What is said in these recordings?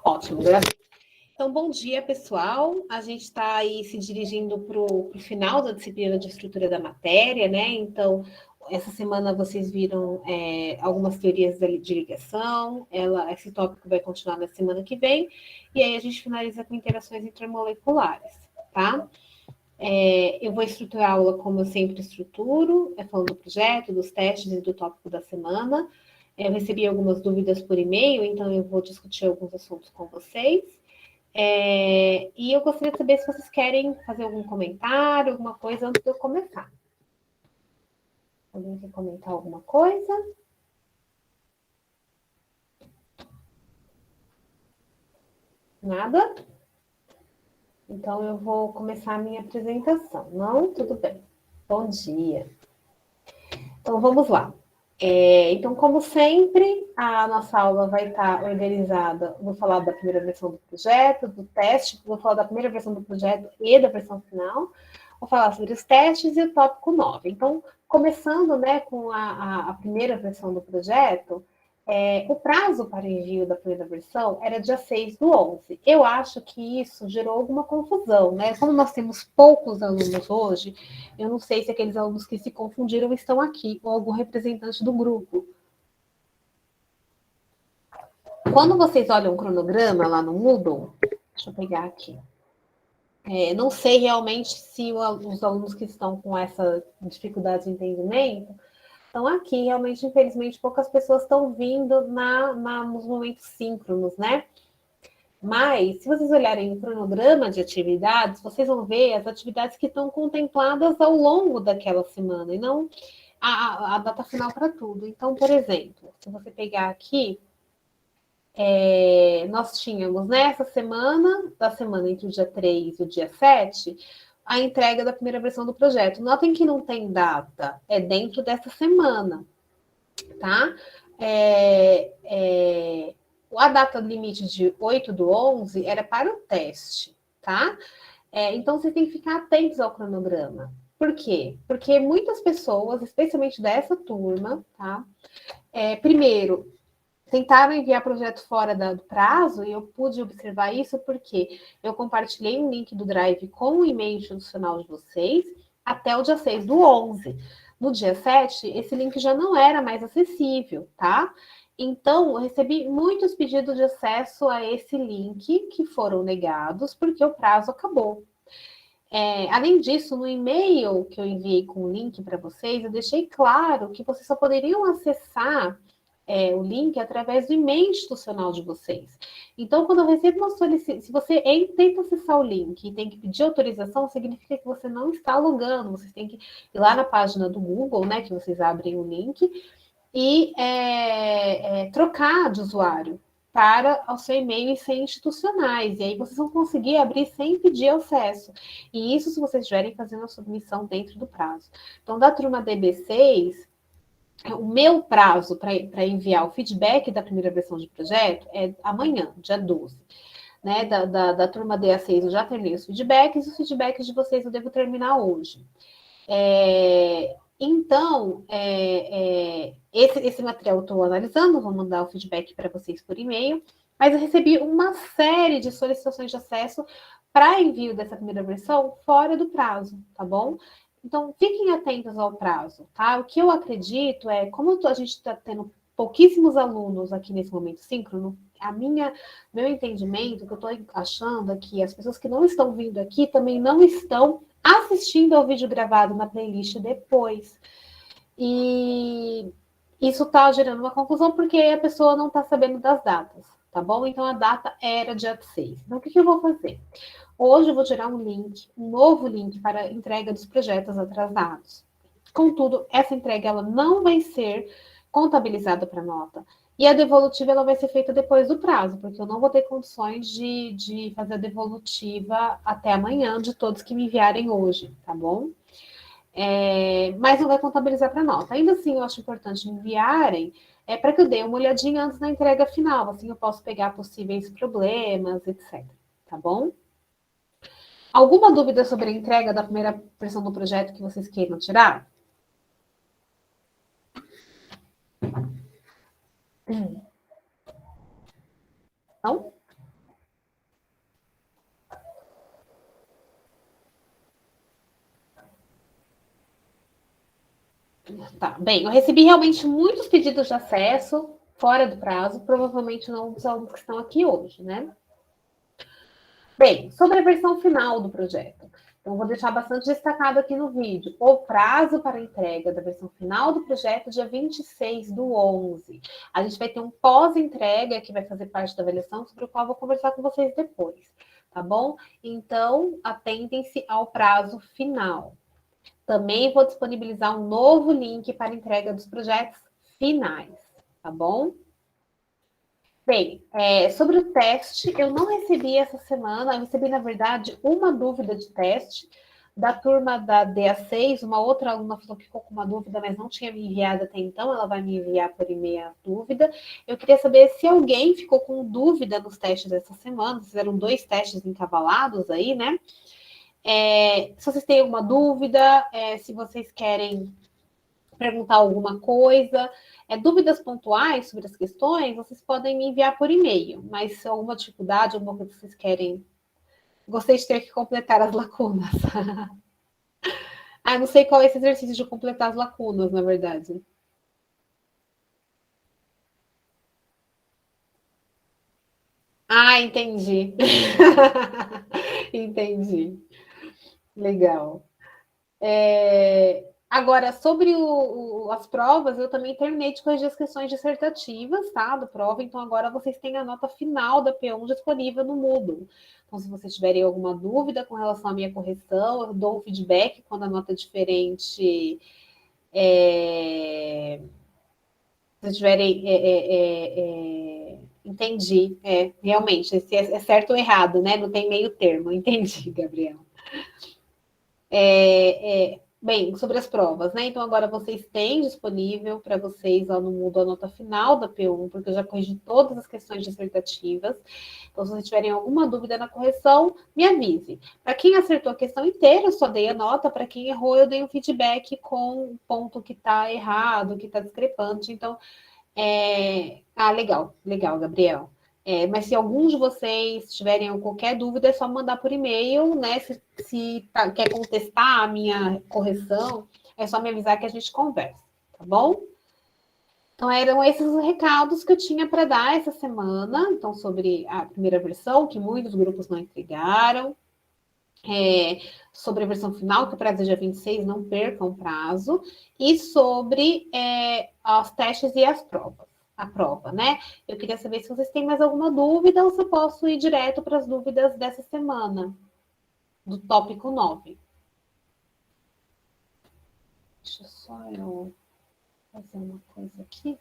Ótimo. Então, bom dia, pessoal. A gente está aí se dirigindo para o final da disciplina de estrutura da matéria, né? Então, essa semana vocês viram algumas teorias de ligação, esse tópico vai continuar na semana que vem, e aí a gente finaliza com interações intermoleculares, tá? Eu vou estruturar a aula como eu sempre estruturo, falando do projeto, dos testes e do tópico da semana. Eu recebi algumas dúvidas por e-mail, então eu vou discutir alguns assuntos com vocês. E eu gostaria de saber se vocês querem fazer algum comentário, alguma coisa antes de eu começar. Alguém quer comentar alguma coisa? Nada? Então eu vou começar a minha apresentação. Não? Tudo bem. Bom dia. Então vamos lá. Então, como sempre, a nossa aula vai estar organizada. Vou falar da primeira versão do projeto, do teste, vou falar da primeira versão do projeto e da versão final. Vou falar sobre os testes e o tópico 9. Então, começando, né, com a primeira versão do projeto, o prazo para envio da primeira versão era dia 6/11. Eu acho que isso gerou alguma confusão, né? Como nós temos poucos alunos hoje, eu não sei se aqueles alunos que se confundiram estão aqui, ou algum representante do grupo. Quando vocês olham o cronograma lá no Moodle, deixa eu pegar aqui. Não sei realmente se os alunos que estão com essa dificuldade de entendimento estão aqui. Realmente, infelizmente, poucas pessoas estão vindo nos momentos síncronos, né? Mas, se vocês olharem o cronograma de atividades, vocês vão ver as atividades que estão contempladas ao longo daquela semana, e não a data final para tudo. Então, por exemplo, se você pegar aqui, nós tínhamos nessa semana, da semana entre o dia 3 e o dia 7, a entrega da primeira versão do projeto. Notem que não tem data, é dentro dessa semana, tá? A data limite de 8/11 era para o teste, tá? Então, vocês têm que ficar atentos ao cronograma. Por quê? Porque muitas pessoas, especialmente dessa turma, tá? Primeiro, tentaram enviar projeto fora do prazo, e eu pude observar isso porque eu compartilhei um link do Drive com o e-mail institucional de vocês até o dia 6/11. No dia 7, esse link já não era mais acessível, tá? Então, eu recebi muitos pedidos de acesso a esse link que foram negados porque o prazo acabou. Além disso, no e-mail que eu enviei com o link para vocês, eu deixei claro que vocês só poderiam acessar o link através do e-mail institucional de vocês. Então, quando eu recebo uma solicitação, se você tenta acessar o link e tem que pedir autorização, significa que você não está logando, vocês têm que ir lá na página do Google, né, que vocês abrem o link, e trocar de usuário para o seu e-mail e ser institucionais. E aí vocês vão conseguir abrir sem pedir acesso. E isso se vocês estiverem fazendo a submissão dentro do prazo. Então, da turma DB6, o meu prazo para enviar o feedback da primeira versão de projeto é amanhã, dia 12. Né? Da turma DA6 eu já terminei os feedbacks de vocês eu devo terminar hoje. Então, esse material eu estou analisando, vou mandar o feedback para vocês por e-mail, mas eu recebi uma série de solicitações de acesso para envio dessa primeira versão fora do prazo, tá bom? Então, fiquem atentos ao prazo, tá? O que eu acredito como a gente está tendo pouquíssimos alunos aqui nesse momento síncrono, meu entendimento, que eu estou achando é que as pessoas que não estão vindo aqui também não estão assistindo ao vídeo gravado na playlist depois. E isso está gerando uma confusão porque a pessoa não está sabendo das datas, tá bom? Então, a data era dia 6. Então, o que eu vou fazer? Hoje eu vou gerar um novo link para a entrega dos projetos atrasados. Contudo, essa entrega ela não vai ser contabilizada para nota. E a devolutiva ela vai ser feita depois do prazo, porque eu não vou ter condições de fazer a devolutiva até amanhã de todos que me enviarem hoje, tá bom? Mas não vai contabilizar para nota. Ainda assim, eu acho importante enviarem para que eu dê uma olhadinha antes da entrega final, assim eu posso pegar possíveis problemas, etc. Tá bom? Alguma dúvida sobre a entrega da primeira versão do projeto que vocês queiram tirar? Não? Tá, bem, eu recebi realmente muitos pedidos de acesso fora do prazo, provavelmente não dos alunos que estão aqui hoje, né? Bem, sobre a versão final do projeto. Então, vou deixar bastante destacado aqui no vídeo. O prazo para entrega da versão final do projeto, dia 26/11. A gente vai ter um pós-entrega que vai fazer parte da avaliação, sobre o qual eu vou conversar com vocês depois, tá bom? Então, atentem-se ao prazo final. Também vou disponibilizar um novo link para entrega dos projetos finais, tá bom? Bem, sobre o teste, eu não recebi essa semana, eu recebi, na verdade, uma dúvida de teste da turma da DA6, uma outra aluna falou que ficou com uma dúvida, mas não tinha me enviado até então, ela vai me enviar por e-mail a dúvida. Eu queria saber se alguém ficou com dúvida nos testes dessa semana, fizeram 2 testes encavalados aí, né? Se vocês têm alguma dúvida, se vocês querem perguntar alguma coisa, dúvidas pontuais sobre as questões, vocês podem me enviar por e-mail, mas se alguma dificuldade, alguma coisa que vocês querem, gostei de ter que completar as lacunas. Não sei qual é esse exercício de completar as lacunas, na verdade. Entendi. Entendi. Legal. Agora, sobre as provas, eu também terminei de corrigir as questões dissertativas, tá? Do prova, então agora vocês têm a nota final da P1 disponível no Moodle. Então, se vocês tiverem alguma dúvida com relação à minha correção, eu dou um feedback quando a nota é diferente. Se vocês tiverem. Entendi. Realmente, se é certo ou errado, né? Não tem meio termo. Entendi, Gabriel. Bem, sobre as provas, né? Então, agora vocês têm disponível para vocês lá no Moodle a nota final da P1, porque eu já corrigi todas as questões dissertativas. Então, se vocês tiverem alguma dúvida na correção, me avise. Para quem acertou a questão inteira, eu só dei a nota. Para quem errou, eu dei um feedback com o ponto que está errado, que está discrepante. Então, legal, Gabriel. Mas se algum de vocês tiverem qualquer dúvida, é só mandar por e-mail, né? Se quer contestar a minha correção, é só me avisar que a gente conversa, tá bom? Então, eram esses os recados que eu tinha para dar essa semana. Então, sobre a primeira versão, que muitos grupos não entregaram. Sobre a versão final, que o prazo é dia 26, não percam o prazo. E sobre os testes e as provas. A prova, né? Eu queria saber se vocês têm mais alguma dúvida ou se eu posso ir direto para as dúvidas dessa semana, do tópico 9. Deixa só eu fazer uma coisa aqui.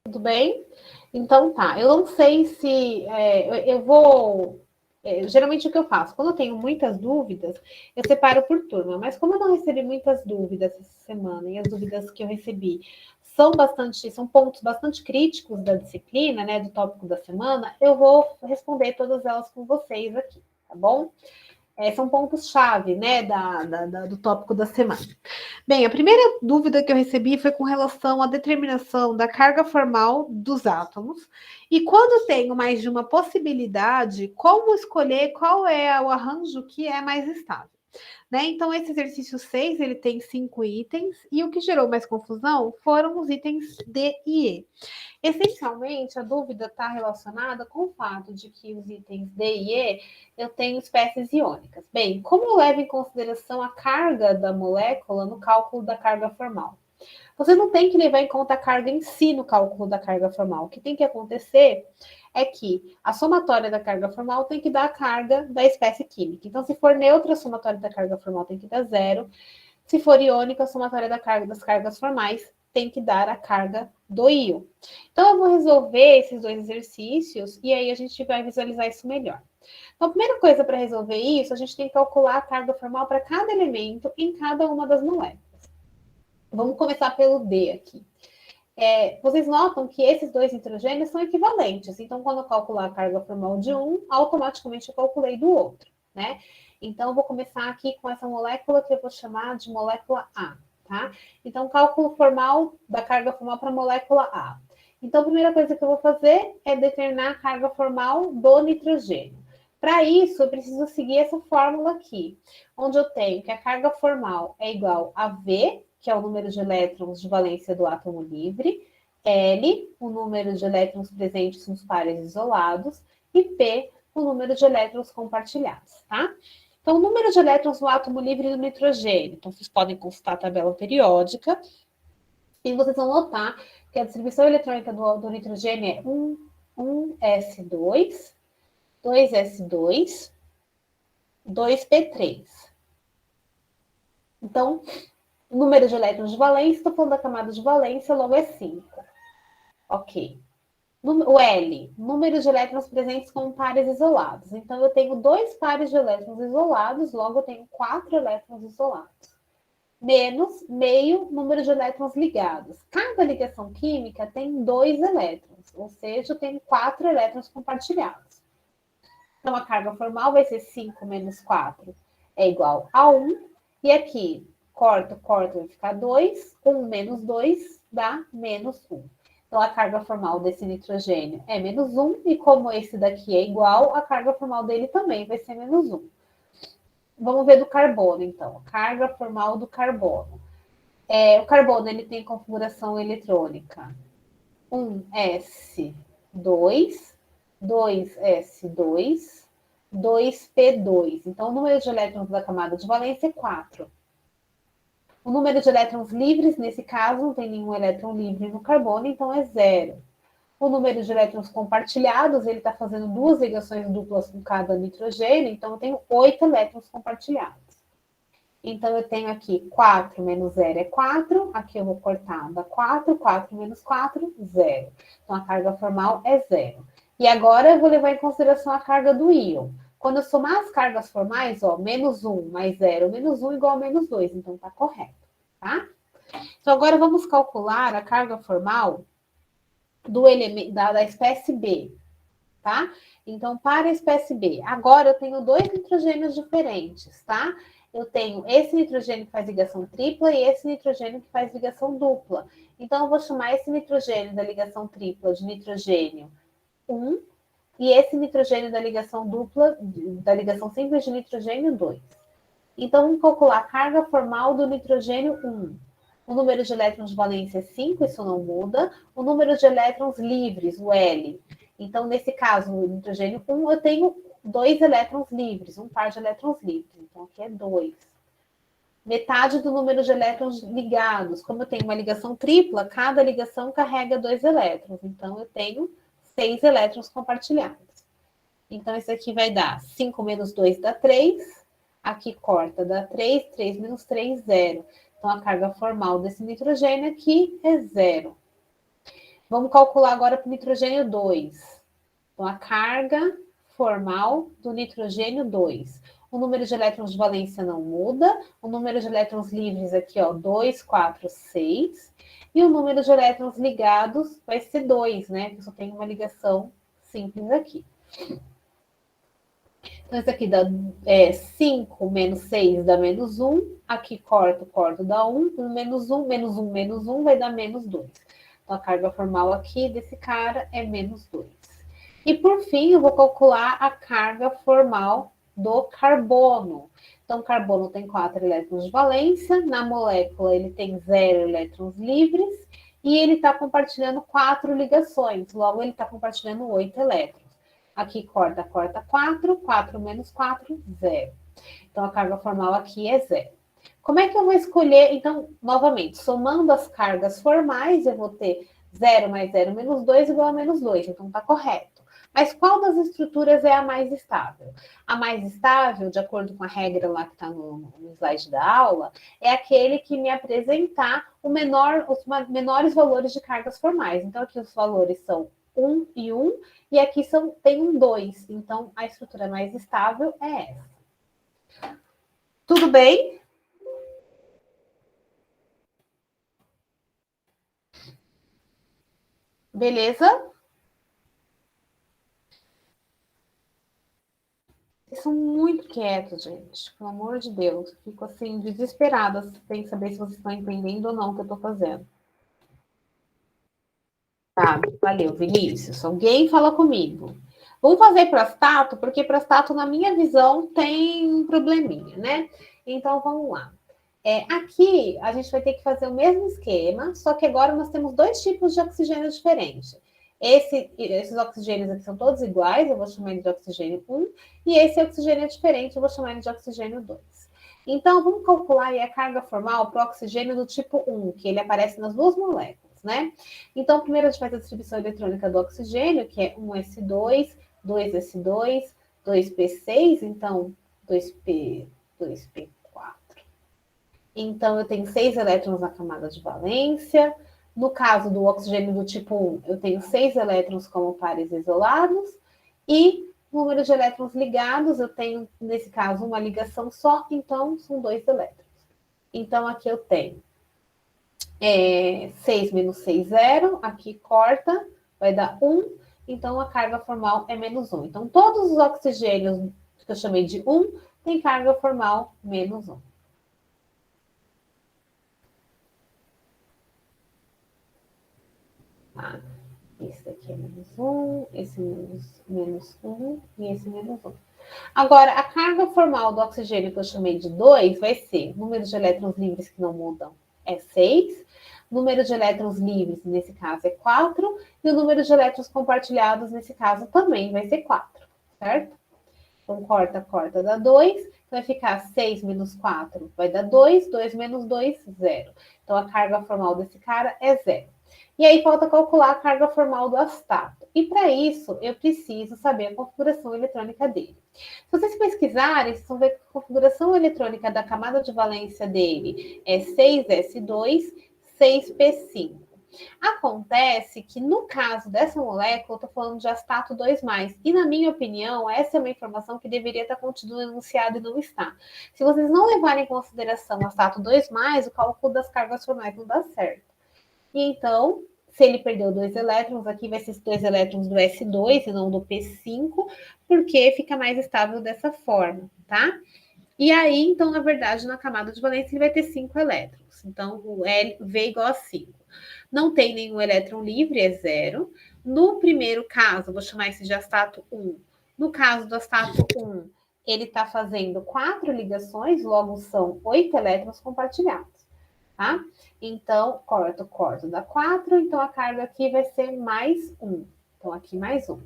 Tudo bem? Então tá. Eu não sei se eu vou. Geralmente o que eu faço? Quando eu tenho muitas dúvidas, eu separo por turma. Mas como eu não recebi muitas dúvidas essa semana, e as dúvidas que eu recebi são pontos bastante críticos da disciplina, né? Do tópico da semana, eu vou responder todas elas com vocês aqui, tá bom? São pontos-chave, né, do tópico da semana. Bem, a primeira dúvida que eu recebi foi com relação à determinação da carga formal dos átomos. E quando tenho mais de uma possibilidade, como escolher qual é o arranjo que é mais estável? Né? Então, esse exercício 6, ele tem 5 itens, e o que gerou mais confusão foram os itens D e E. Essencialmente, a dúvida está relacionada com o fato de que os itens D e E eu tenho espécies iônicas. Bem, como eu levo em consideração a carga da molécula no cálculo da carga formal? Você não tem que levar em conta a carga em si no cálculo da carga formal. O que tem que acontecer é que a somatória da carga formal tem que dar a carga da espécie química. Então, se for neutra, a somatória da carga formal tem que dar 0. Se for iônica, a somatória das cargas formais tem que dar a carga do íon. Então, eu vou resolver esses 2 exercícios e aí a gente vai visualizar isso melhor. Então, a primeira coisa para resolver isso, a gente tem que calcular a carga formal para cada elemento em cada uma das moléculas. Vamos começar pelo D aqui. vocês notam que esses dois nitrogênios são equivalentes. Então, quando eu calcular a carga formal de um, automaticamente eu calculei do outro, né? Então, eu vou começar aqui com essa molécula que eu vou chamar de molécula A, tá? Então, cálculo formal da carga formal para a molécula A. Então, a primeira coisa que eu vou fazer é determinar a carga formal do nitrogênio. Para isso, eu preciso seguir essa fórmula aqui, onde eu tenho que a carga formal é igual a V, que é o número de elétrons de valência do átomo livre, L, o número de elétrons presentes nos pares isolados, e P, o número de elétrons compartilhados, tá? Então, o número de elétrons no átomo livre do nitrogênio. Então, vocês podem consultar a tabela periódica, e vocês vão notar que a distribuição eletrônica do nitrogênio é 1s2, 2s2, 2p3. Então, o número de elétrons de valência, estou falando da camada de valência, logo é 5. Ok. O L, número de elétrons presentes com pares isolados. Então, eu tenho 2 pares de elétrons isolados, logo eu tenho 4 elétrons isolados. Menos meio número de elétrons ligados. Cada ligação química tem 2 elétrons, ou seja, eu tenho 4 elétrons compartilhados. Então, a carga formal vai ser 5 menos 4 é igual a 1. E aqui, corto, vai ficar 2. 1 menos 2 dá menos 1. Então, a carga formal desse nitrogênio é menos 1. E como esse daqui é igual, a carga formal dele também vai ser menos 1. Vamos ver do carbono, então. Carga formal do carbono. O carbono ele tem configuração eletrônica 1s2, 2s2, 2p2. Então, o número de elétrons da camada de valência é 4. O número de elétrons livres, nesse caso, não tem nenhum elétron livre no carbono, então é 0. O número de elétrons compartilhados, ele está fazendo 2 ligações duplas com cada nitrogênio, então eu tenho 8 elétrons compartilhados. Então, eu tenho aqui 4 menos 0 é 4. Aqui eu vou cortar, dá 4. 4 menos 4, 0. Então, a carga formal é 0. E agora eu vou levar em consideração a carga do íon. Quando eu somar as cargas formais, ó, menos 1 mais 0 menos 1 igual a menos 2. Então, está correto, tá? Então, agora vamos calcular a carga formal do elemento, da espécie B, tá? Então, para a espécie B, agora eu tenho 2 nitrogênios diferentes, tá? Eu tenho esse nitrogênio que faz ligação tripla e esse nitrogênio que faz ligação dupla. Então, eu vou chamar esse nitrogênio da ligação tripla de nitrogênio 1 e esse nitrogênio da ligação dupla, da ligação simples de nitrogênio 2. Então, vamos calcular a carga formal do nitrogênio 1. O número de elétrons de valência é 5, isso não muda. O número de elétrons livres, o L. Então, nesse caso, no nitrogênio 1, eu tenho 2 elétrons livres, um par de elétrons livres. Então, aqui é 2. Metade do número de elétrons ligados. Como eu tenho uma ligação tripla, cada ligação carrega 2 elétrons. Então, eu tenho 6 elétrons compartilhados. Então, isso aqui vai dar 5 menos 2 dá 3. Aqui corta, dá 3. 3 menos 3, 0. Então, a carga formal desse nitrogênio aqui é 0. Vamos calcular agora para o nitrogênio 2. Então, a carga formal do nitrogênio 2. O número de elétrons de valência não muda. O número de elétrons livres aqui, ó, 2, 4, 6. E o número de elétrons ligados vai ser 2, né? Porque só tem uma ligação simples aqui. Então, isso aqui dá 5 menos 6 dá menos 1. Aqui corto, dá 1. 1 menos 1, menos 1, menos 1 vai dar menos 2. Então, a carga formal aqui desse cara é menos 2. E, por fim, eu vou calcular a carga formal do carbono. Então, o carbono tem 4 elétrons de valência. Na molécula, ele tem 0 elétrons livres. E ele está compartilhando 4 ligações. Logo, ele está compartilhando 8 elétrons. Aqui corta 4. 4 menos 4, 0. Então, a carga formal aqui é 0. Como é que eu vou escolher? Então, novamente, somando as cargas formais, eu vou ter 0 mais 0 menos 2 igual a menos 2. Então, está correto. Mas qual das estruturas é a mais estável? A mais estável, de acordo com a regra lá que está no slide da aula, é aquele que me apresentar os menores valores de cargas formais. Então, aqui os valores são 1 e 1, e aqui tem um 2. Então, a estrutura mais estável é essa. Tudo bem? Beleza? Vocês são muito quietos, gente. Pelo amor de Deus. Fico assim, desesperada sem saber se vocês estão entendendo ou não o que eu estou fazendo. Tá, valeu, Vinícius. Alguém fala comigo. Vamos fazer prostato, porque prostato, na minha visão, tem um probleminha, né? Então, vamos lá. Aqui, a gente vai ter que fazer o mesmo esquema, só que agora nós temos dois tipos de oxigênio diferentes. Esses oxigênios aqui são todos iguais, eu vou chamar ele de oxigênio 1, e esse oxigênio é diferente, eu vou chamar ele de oxigênio 2. Então, vamos calcular aí a carga formal para o oxigênio do tipo 1, que ele aparece nas duas moléculas, né? Então, primeiro a gente faz a distribuição eletrônica do oxigênio, que é 1s2, 2s2, 2p6, então 2p, 2p4. Então, eu tenho 6 elétrons na camada de valência. No caso do oxigênio do tipo 1, eu tenho 6 elétrons como pares isolados. E número de elétrons ligados, eu tenho, nesse caso, uma ligação só, então são 2 elétrons. Então, aqui eu tenho 6 menos 6, 0. Aqui corta, vai dar 1. Então, a carga formal é menos 1. Então, todos os oxigênios que eu chamei de 1 têm carga formal menos 1. Tá? Esse daqui é menos 1, esse menos 1 e esse menos 1. Agora, a carga formal do oxigênio que eu chamei de 2 vai ser número de elétrons livres que não mudam é 6, número de elétrons livres, nesse caso, é 4, e o número de elétrons compartilhados, nesse caso, também vai ser 4, certo? Então, corta, corta, dá 2. Vai ficar 6 menos 4, vai dar 2. 2 menos 2, 0. Então, a carga formal desse cara é 0. E aí, falta calcular a carga formal do astato. E para isso, eu preciso saber a configuração eletrônica dele. Se vocês pesquisarem, vocês vão ver que a configuração eletrônica da camada de valência dele é 6s2, 6p5. Acontece que, no caso dessa molécula, eu estou falando de astato 2+. E, na minha opinião, essa é uma informação que deveria estar contida no enunciado e não está. Se vocês não levarem em consideração astato 2+, o cálculo das cargas formais não dá certo. E então, se ele perdeu 2 elétrons, aqui vai ser 2 elétrons do S2 e não do P5, porque fica mais estável dessa forma, tá? E aí, então, na verdade, na camada de valência, ele vai ter 5 elétrons. Então, o L, V igual a 5. Não tem nenhum elétron livre, é 0. No primeiro caso, vou chamar esse de astato 1. No caso do astato 1, ele está fazendo 4 ligações, logo são 8 elétrons compartilhados, tá? Então, corto, dá 4. Então, a carga aqui vai ser mais 1. Então, aqui mais 1.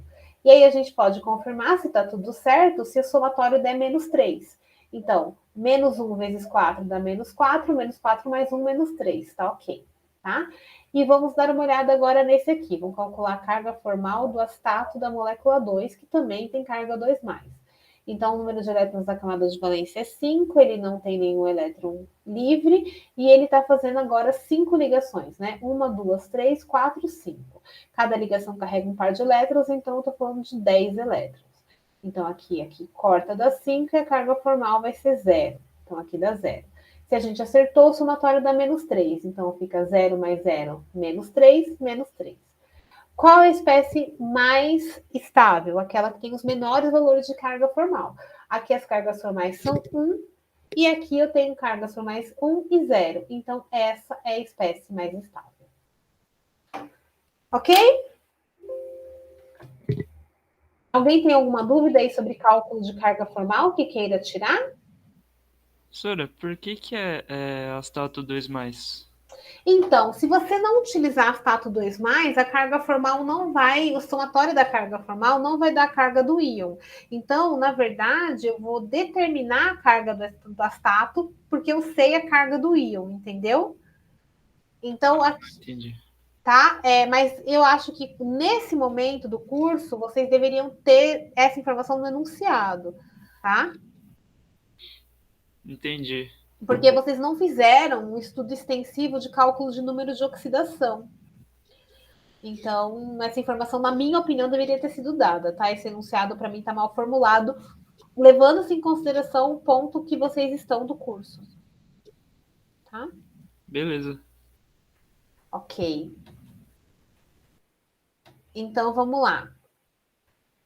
E aí, a gente pode confirmar se está tudo certo se o somatório der menos 3. Então, menos 1 vezes 4 dá menos 4, menos 4 mais 1, menos 3, tá ok, tá? E vamos dar uma olhada agora nesse aqui. Vamos calcular a carga formal do astato da molécula 2, que também tem carga 2+. Então, o número de elétrons da camada de valência é 5, ele não tem nenhum elétron livre, e ele está fazendo agora 5 ligações, né? 1, 2, 3, 4, 5. Cada ligação carrega um par de elétrons, então eu estou falando de 10 elétrons. Então, aqui corta das 5 e a carga formal vai ser 0. Então, aqui dá 0. Se a gente acertou, o somatório dá menos 3. Então, fica 0 mais 0, menos 3, menos 3. Qual é a espécie mais estável? Aquela que tem os menores valores de carga formal. Aqui as cargas formais são 1, e aqui eu tenho cargas formais 1 e 0. Então, essa é a espécie mais estável. Ok? Alguém tem alguma dúvida aí sobre cálculo de carga formal que queira tirar? Professora, por que é astato 2+? Então, se você não utilizar astato 2+, a carga formal não vai, o somatório da carga formal não vai dar a carga do íon. Então, na verdade, eu vou determinar a carga do astato porque eu sei a carga do íon, entendeu? Então, Entendi. tá? Mas eu acho que nesse momento do curso, vocês deveriam ter essa informação no enunciado, tá? Entendi. Porque vocês não fizeram um estudo extensivo de cálculo de número de oxidação. Então, essa informação, na minha opinião, deveria ter sido dada, tá? Esse enunciado, para mim, está mal formulado, levando-se em consideração o ponto que vocês estão do curso. Tá? Beleza. Ok. Então, vamos lá.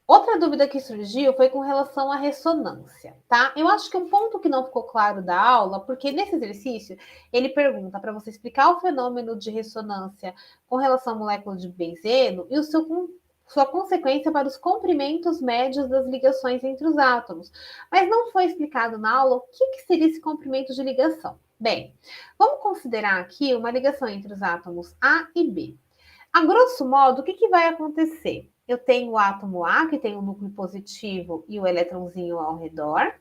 Outra dúvida que surgiu foi com relação à ressonância, tá? Eu acho que um ponto que não ficou claro da aula, porque nesse exercício ele pergunta para você explicar o fenômeno de ressonância com relação à molécula de benzeno e sua consequência para os comprimentos médios das ligações entre os átomos. Mas não foi explicado na aula o que seria esse comprimento de ligação. Bem, vamos considerar aqui uma ligação entre os átomos A e B. A grosso modo, o que vai acontecer? Eu tenho o átomo A, que tem o núcleo positivo e o elétronzinho ao redor,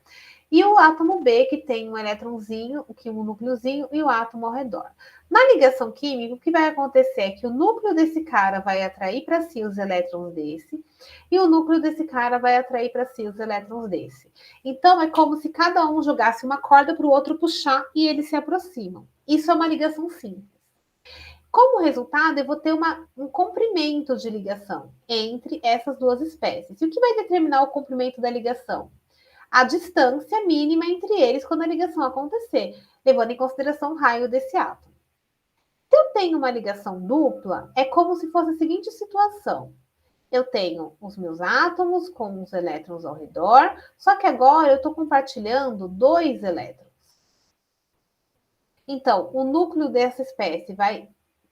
e o átomo B, que tem um elétronzinho, um núcleozinho e o átomo ao redor. Na ligação química, o que vai acontecer é que o núcleo desse cara vai atrair para si os elétrons desse, e o núcleo desse cara vai atrair para si os elétrons desse. Então, é como se cada um jogasse uma corda para o outro puxar e eles se aproximam. Isso é uma ligação simples. Como resultado, eu vou ter um comprimento de ligação entre essas duas espécies. E o que vai determinar o comprimento da ligação? A distância mínima entre eles quando a ligação acontecer, levando em consideração o raio desse átomo. Se eu tenho uma ligação dupla, é como se fosse a seguinte situação. Eu tenho os meus átomos com os elétrons ao redor, só que agora eu estou compartilhando 2 elétrons. Então, o núcleo dessa espécie vai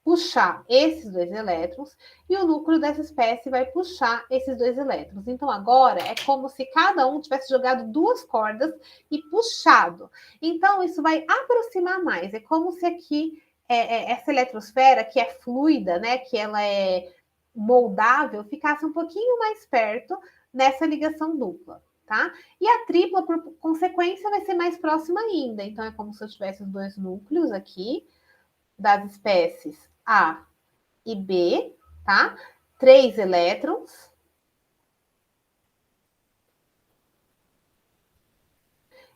puxar esses 2 elétrons e o núcleo dessa espécie vai puxar esses 2 elétrons. Então, agora é como se cada um tivesse jogado 2 cordas e puxado. Então, isso vai aproximar mais. É como se aqui essa eletrosfera, que é fluida, né, que ela é moldável, ficasse um pouquinho mais perto nessa ligação dupla. Tá? E a tripla, por consequência, vai ser mais próxima ainda. Então, é como se eu tivesse os 2 núcleos aqui das espécies A e B, tá? 3 elétrons.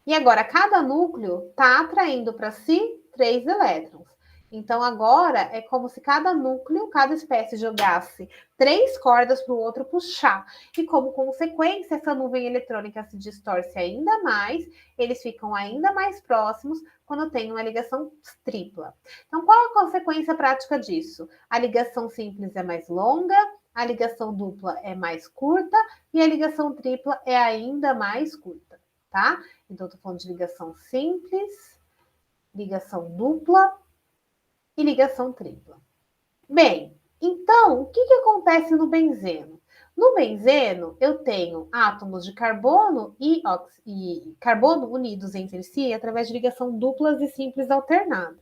E agora, cada núcleo está atraindo para si 3 elétrons. Então, agora é como se cada núcleo, cada espécie jogasse 3 cordas para o outro puxar. E como consequência, essa nuvem eletrônica se distorce ainda mais, eles ficam ainda mais próximos quando tem uma ligação tripla. Então, qual a consequência prática disso? A ligação simples é mais longa, a ligação dupla é mais curta e a ligação tripla é ainda mais curta, tá? Então, estou falando de ligação simples, ligação dupla e ligação tripla. Bem, então, o que acontece no benzeno? No benzeno, eu tenho átomos de carbono e carbono unidos entre si através de ligação duplas e simples alternadas.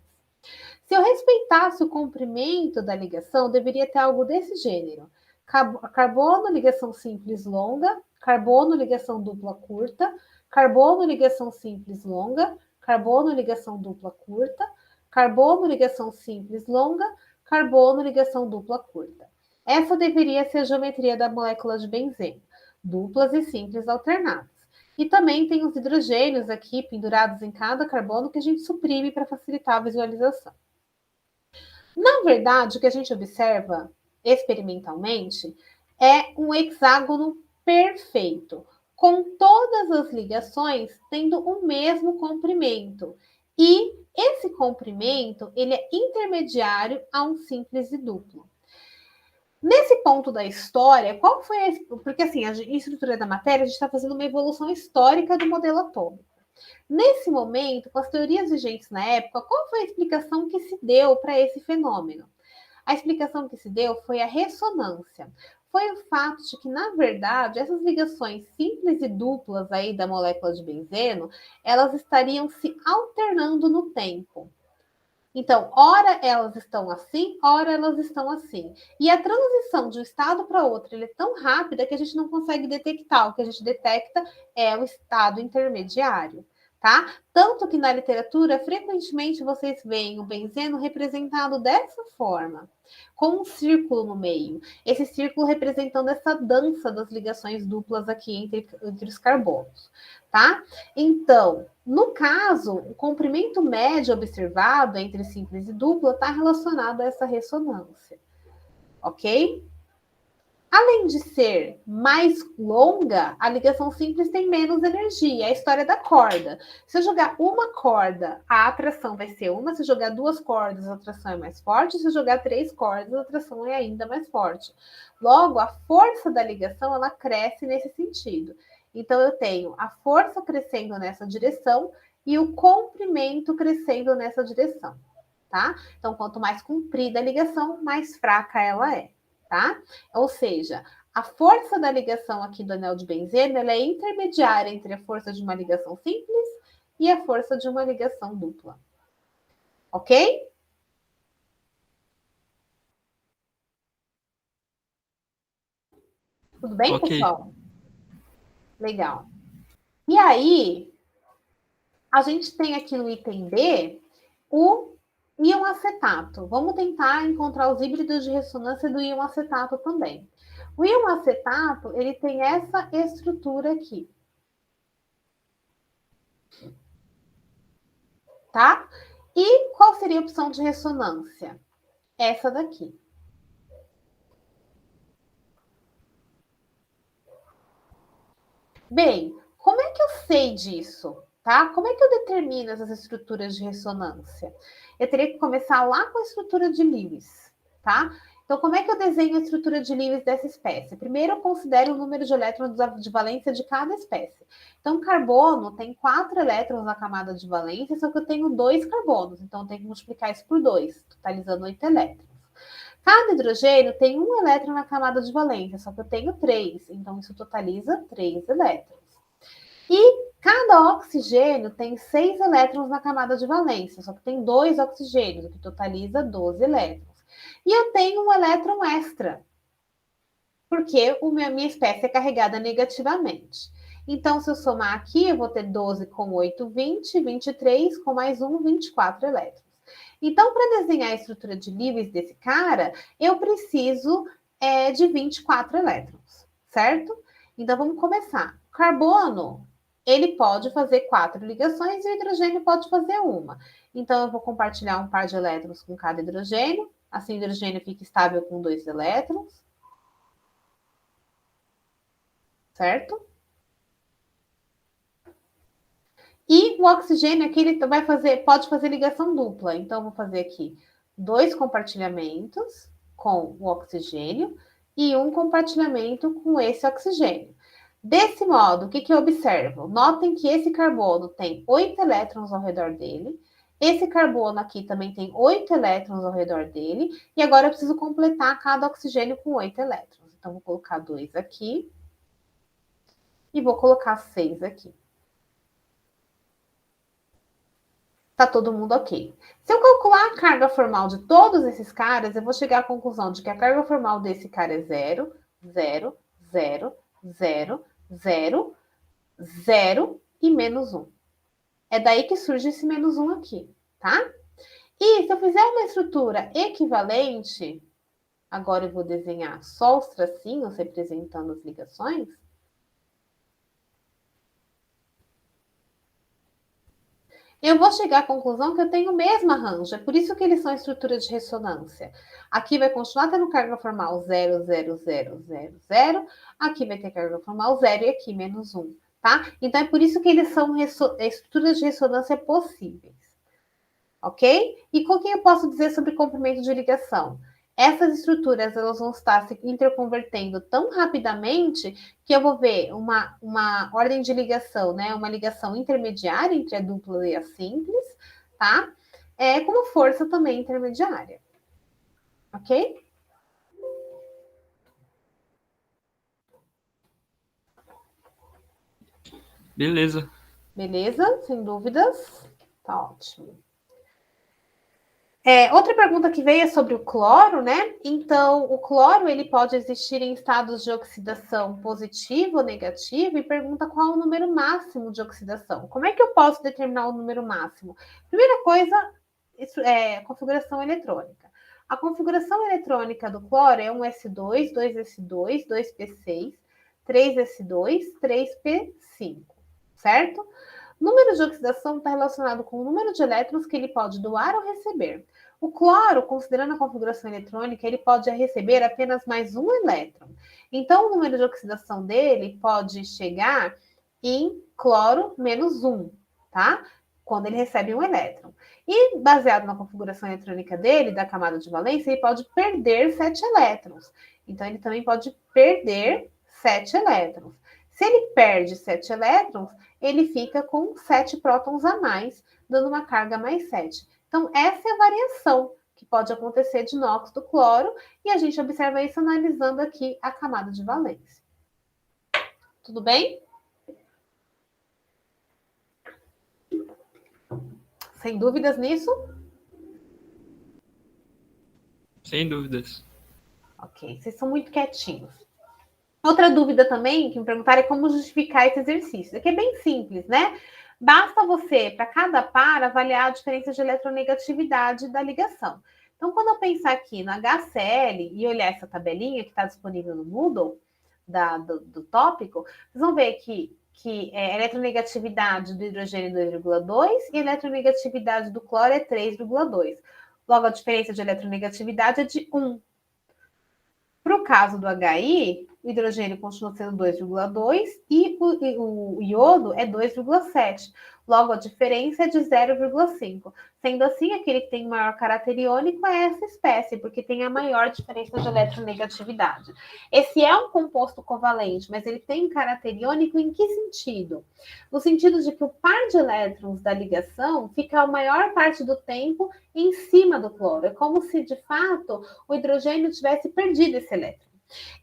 Se eu respeitasse o comprimento da ligação, deveria ter algo desse gênero. Carbono, ligação simples longa, carbono, ligação dupla curta, carbono, ligação simples longa, carbono, ligação dupla curta, carbono, ligação simples longa, carbono, ligação dupla curta. Essa deveria ser a geometria da molécula de benzeno, duplas e simples alternadas. E também tem os hidrogênios aqui pendurados em cada carbono que a gente suprime para facilitar a visualização. Na verdade, o que a gente observa experimentalmente é um hexágono perfeito, com todas as ligações tendo o mesmo comprimento. E esse comprimento, ele é intermediário a um simples e duplo. Nesse ponto da história, qual foi a... Porque assim, a estrutura da matéria, a gente está fazendo uma evolução histórica do modelo atômico. Nesse momento, com as teorias vigentes na época, qual foi a explicação que se deu para esse fenômeno? A explicação que se deu foi a ressonância. Foi o fato de que, na verdade, essas ligações simples e duplas aí da molécula de benzeno, elas estariam se alternando no tempo. Então, ora elas estão assim, ora elas estão assim. E a transição de um estado para outro é tão rápida que a gente não consegue detectar. O que a gente detecta é o estado intermediário, tá? Tanto que na literatura, frequentemente vocês veem o benzeno representado dessa forma, com um círculo no meio. Esse círculo representando essa dança das ligações duplas aqui entre os carbonos, tá? Então, no caso, o comprimento médio observado entre simples e dupla está relacionado a essa ressonância, ok? Além de ser mais longa, a ligação simples tem menos energia. É a história da corda. Se eu jogar uma corda, a atração vai ser uma. Se eu jogar duas cordas, a atração é mais forte. Se eu jogar três cordas, a atração é ainda mais forte. Logo, a força da ligação, ela cresce nesse sentido. Então, eu tenho a força crescendo nessa direção e o comprimento crescendo nessa direção, tá? Então, quanto mais comprida a ligação, mais fraca ela é. Tá? Ou seja, a força da ligação aqui do anel de benzeno ela é intermediária entre a força de uma ligação simples e a força de uma ligação dupla. Ok? Tudo bem, Ok. pessoal? Legal. E aí, a gente tem aqui no item B o íon acetato. Vamos tentar encontrar os híbridos de ressonância do íon acetato também. O íon acetato, ele tem essa estrutura aqui. Tá? E qual seria a opção de ressonância? Essa daqui. Bem, como é que eu sei disso? Tá? Como é que eu determino essas estruturas de ressonância? Eu teria que começar lá com a estrutura de Lewis, tá? Então, como é que eu desenho a estrutura de Lewis dessa espécie? Primeiro, eu considero o número de elétrons de valência de cada espécie. Então, carbono tem 4 elétrons na camada de valência, só que eu tenho 2 carbonos. Então, eu tenho que multiplicar isso por 2, totalizando 8 elétrons. Cada hidrogênio tem 1 elétron na camada de valência, só que eu tenho 3. Então, isso totaliza 3 elétrons. E cada oxigênio tem 6 elétrons na camada de valência, só que tem 2 oxigênios, o que totaliza 12 elétrons. E eu tenho um elétron extra, porque a minha espécie é carregada negativamente. Então, se eu somar aqui, eu vou ter 12 com 8, 20, 23, com mais 1, 24 elétrons. Então, para desenhar a estrutura de Lewis desse cara, eu preciso de 24 elétrons, certo? Então, vamos começar. O carbono, ele pode fazer 4 ligações e o hidrogênio pode fazer uma. Então, eu vou compartilhar um par de elétrons com cada hidrogênio. Assim, o hidrogênio fica estável com 2 elétrons. Certo? E o oxigênio aqui ele pode fazer ligação dupla. Então, eu vou fazer aqui 2 compartilhamentos com o oxigênio e um compartilhamento com esse oxigênio. Desse modo, o que eu observo? Notem que esse carbono tem 8 elétrons ao redor dele. Esse carbono aqui também tem 8 elétrons ao redor dele. E agora eu preciso completar cada oxigênio com 8 elétrons. Então, vou colocar 2 aqui. E vou colocar 6 aqui. Tá todo mundo ok. Se eu calcular a carga formal de todos esses caras, eu vou chegar à conclusão de que a carga formal desse cara é 0, 0, 0, 0, 0, 0 e menos 1. É daí que surge esse menos 1 aqui, tá? E se eu fizer uma estrutura equivalente, agora eu vou desenhar só os tracinhos representando as ligações. Eu vou chegar à conclusão que eu tenho o mesmo arranjo, é por isso que eles são estruturas de ressonância. Aqui vai continuar tendo carga formal 0, 0, 0, 0, 0. Aqui vai ter carga formal 0 e aqui menos 1, tá? Então, é por isso que eles são estruturas de ressonância possíveis. Ok? E com quem eu posso dizer sobre comprimento de ligação? Essas estruturas elas vão estar se interconvertendo tão rapidamente que eu vou ver uma ordem de ligação, né? Uma ligação intermediária entre a dupla e a simples, tá? Com uma força também intermediária. Ok? Beleza. Beleza? Sem dúvidas? Tá ótimo. Outra pergunta que veio é sobre o cloro, né? Então, o cloro ele pode existir em estados de oxidação positivo ou negativo e pergunta qual o número máximo de oxidação. Como é que eu posso determinar o número máximo? Primeira coisa, configuração eletrônica. A configuração eletrônica do cloro é um S2, 2S2, 2P6, 3S2, 3P5, certo? O número de oxidação está relacionado com o número de elétrons que ele pode doar ou receber. O cloro, considerando a configuração eletrônica, ele pode receber apenas mais um elétron. Então, o número de oxidação dele pode chegar em cloro menos 1, tá? Quando ele recebe um elétron. E, baseado na configuração eletrônica dele, da camada de valência, ele pode perder 7 elétrons. Então, ele também pode perder 7 elétrons. Se ele perde 7 elétrons, ele fica com 7 prótons a mais, dando uma carga mais 7. Então, essa é a variação que pode acontecer de NOx do cloro, e a gente observa isso analisando aqui a camada de valência. Tudo bem? Sem dúvidas nisso? Sem dúvidas. Ok, vocês são muito quietinhos. Outra dúvida também que me perguntaram é como justificar esse exercício. Aqui é bem simples, né? Basta você, para cada par, avaliar a diferença de eletronegatividade da ligação. Então, quando eu pensar aqui no HCl e olhar essa tabelinha que está disponível no Moodle, do tópico, vocês vão ver que a eletronegatividade do hidrogênio é 2,2 e a eletronegatividade do cloro é 3,2. Logo, a diferença de eletronegatividade é de 1. Para o caso do HI, o hidrogênio continua sendo 2,2 e o iodo é 2,7. Logo, a diferença é de 0,5. Sendo assim, aquele que tem maior caráter iônico é essa espécie, porque tem a maior diferença de eletronegatividade. Esse é um composto covalente, mas ele tem caráter iônico em que sentido? No sentido de que o par de elétrons da ligação fica a maior parte do tempo em cima do cloro. É como se, de fato, o hidrogênio tivesse perdido esse elétron.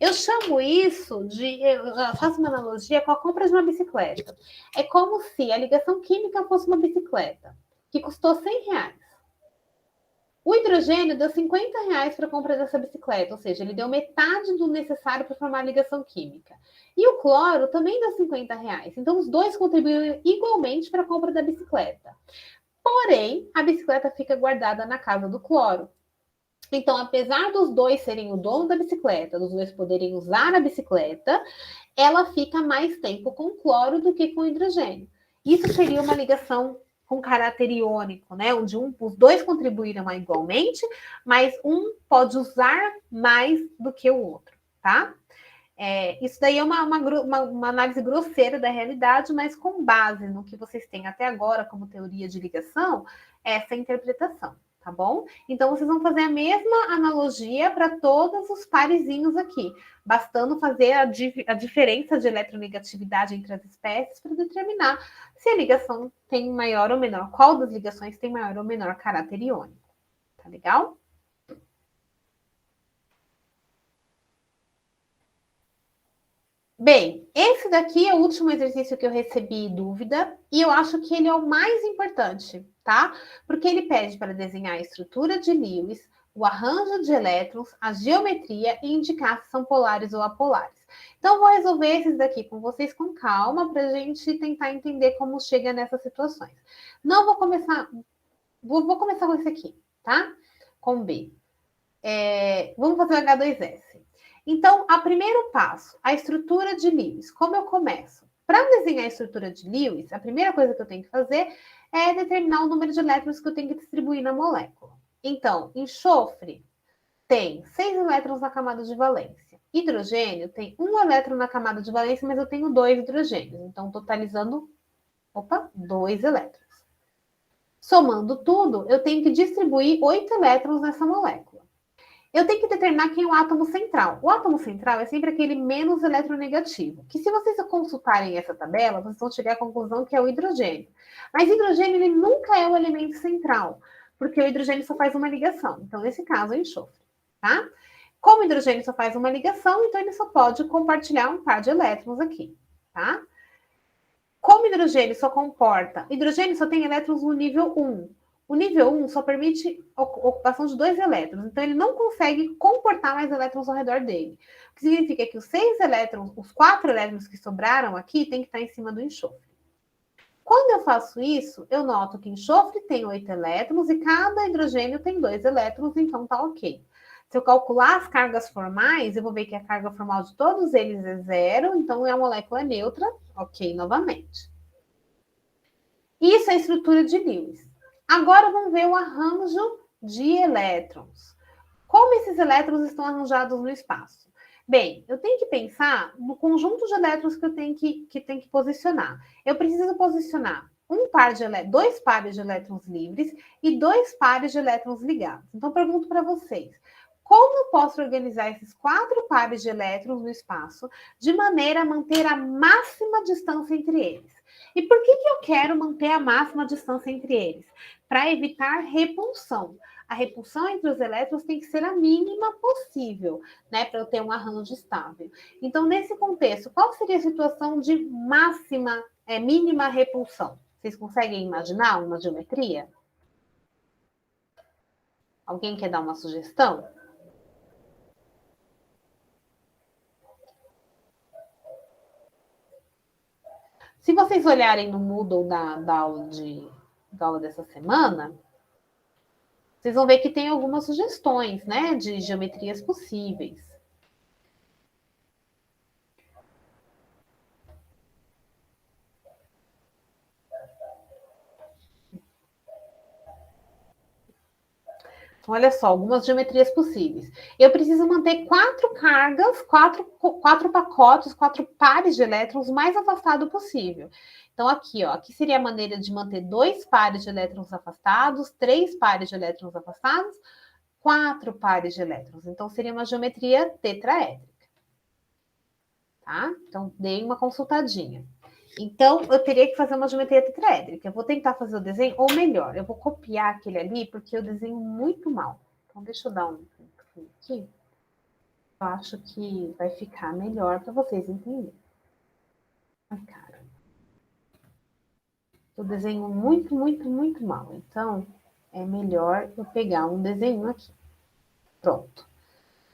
Eu chamo isso eu faço uma analogia com a compra de uma bicicleta. É como se a ligação química fosse uma bicicleta, que custou R$100. O hidrogênio deu R$50 para a compra dessa bicicleta, ou seja, ele deu metade do necessário para formar a ligação química. E o cloro também deu R$50. Então, os dois contribuíram igualmente para a compra da bicicleta. Porém, a bicicleta fica guardada na casa do cloro. Então, apesar dos dois serem o dono da bicicleta, dos dois poderem usar a bicicleta, ela fica mais tempo com cloro do que com hidrogênio. Isso seria uma ligação com caráter iônico, né? Onde os dois contribuíram igualmente, mas um pode usar mais do que o outro, tá? Isso daí é uma análise grosseira da realidade, mas com base no que vocês têm até agora como teoria de ligação, essa interpretação. Tá bom? Então, vocês vão fazer a mesma analogia para todos os parezinhos aqui, bastando fazer a diferença de eletronegatividade entre as espécies para determinar se a ligação tem maior ou menor, qual das ligações tem maior ou menor caráter iônico. Tá legal? Bem, esse daqui é o último exercício que eu recebi dúvida e eu acho que ele é o mais importante, tá? Porque ele pede para desenhar a estrutura de Lewis, o arranjo de elétrons, a geometria e indicar se são polares ou apolares. Então, vou resolver esses daqui com vocês com calma para a gente tentar entender como chega nessas situações. Não vou começar... Vou começar com esse aqui, tá? Com B. Vamos fazer o H2S. Então, o primeiro passo, a estrutura de Lewis. Como eu começo? Para desenhar a estrutura de Lewis, a primeira coisa que eu tenho que fazer é determinar o número de elétrons que eu tenho que distribuir na molécula. Então, enxofre tem 6 elétrons na camada de valência. Hidrogênio tem 1 elétron na camada de valência, mas eu tenho 2 hidrogênios. Então, totalizando, 2 elétrons. Somando tudo, eu tenho que distribuir 8 elétrons nessa molécula. Eu tenho que determinar quem é o átomo central. O átomo central é sempre aquele menos eletronegativo, que se vocês consultarem essa tabela, vocês vão chegar à conclusão que é o hidrogênio. Mas hidrogênio ele nunca é o elemento central, porque o hidrogênio só faz uma ligação. Então, nesse caso, é o enxofre, tá? Como o hidrogênio só faz uma ligação, então ele só pode compartilhar um par de elétrons aqui, tá? Como hidrogênio só comporta... Hidrogênio só tem elétrons no nível 1. O nível 1 só permite a ocupação de 2 elétrons, então ele não consegue comportar mais elétrons ao redor dele. O que significa que os 6 elétrons, os 4 elétrons que sobraram aqui, tem que estar em cima do enxofre. Quando eu faço isso, eu noto que enxofre tem 8 elétrons e cada hidrogênio tem 2 elétrons, então tá ok. Se eu calcular as cargas formais, eu vou ver que a carga formal de todos eles é 0, então a molécula neutra, ok, novamente. Isso é a estrutura de Lewis. Agora vamos ver o arranjo de elétrons. Como esses elétrons estão arranjados no espaço? Bem, eu tenho que pensar no conjunto de elétrons que eu tenho que posicionar. Eu preciso posicionar dois pares de elétrons livres e dois pares de elétrons ligados. Então, pergunto para vocês, como eu posso organizar esses 4 pares de elétrons no espaço de maneira a manter a máxima distância entre eles? E por que eu quero manter a máxima distância entre eles? Para evitar repulsão. A repulsão entre os elétrons tem que ser a mínima possível, né, para eu ter um arranjo estável. Então, nesse contexto, qual seria a situação de mínima repulsão? Vocês conseguem imaginar uma geometria? Alguém quer dar uma sugestão? Se vocês olharem no Moodle da aula dessa semana, vocês vão ver que tem algumas sugestões, né, de geometrias possíveis. Então, olha só, algumas geometrias possíveis. Eu preciso manter 4 cargas, quatro pacotes, 4 pares de elétrons o mais afastado possível. Então, aqui, ó, aqui seria a maneira de manter 2 pares de elétrons afastados, 3 pares de elétrons afastados, 4 pares de elétrons. Então, seria uma geometria tetraédrica. Tá? Então, dei uma consultadinha. Então, eu teria que fazer uma geometria tetraédrica. Eu vou tentar fazer o desenho, ou melhor, eu vou copiar aquele ali, porque eu desenho muito mal. Então, deixa eu dar um aqui. Eu acho que vai ficar melhor para vocês entenderem. Ai, cara. Eu desenho muito, muito, muito mal. Então, é melhor eu pegar um desenho aqui. Pronto.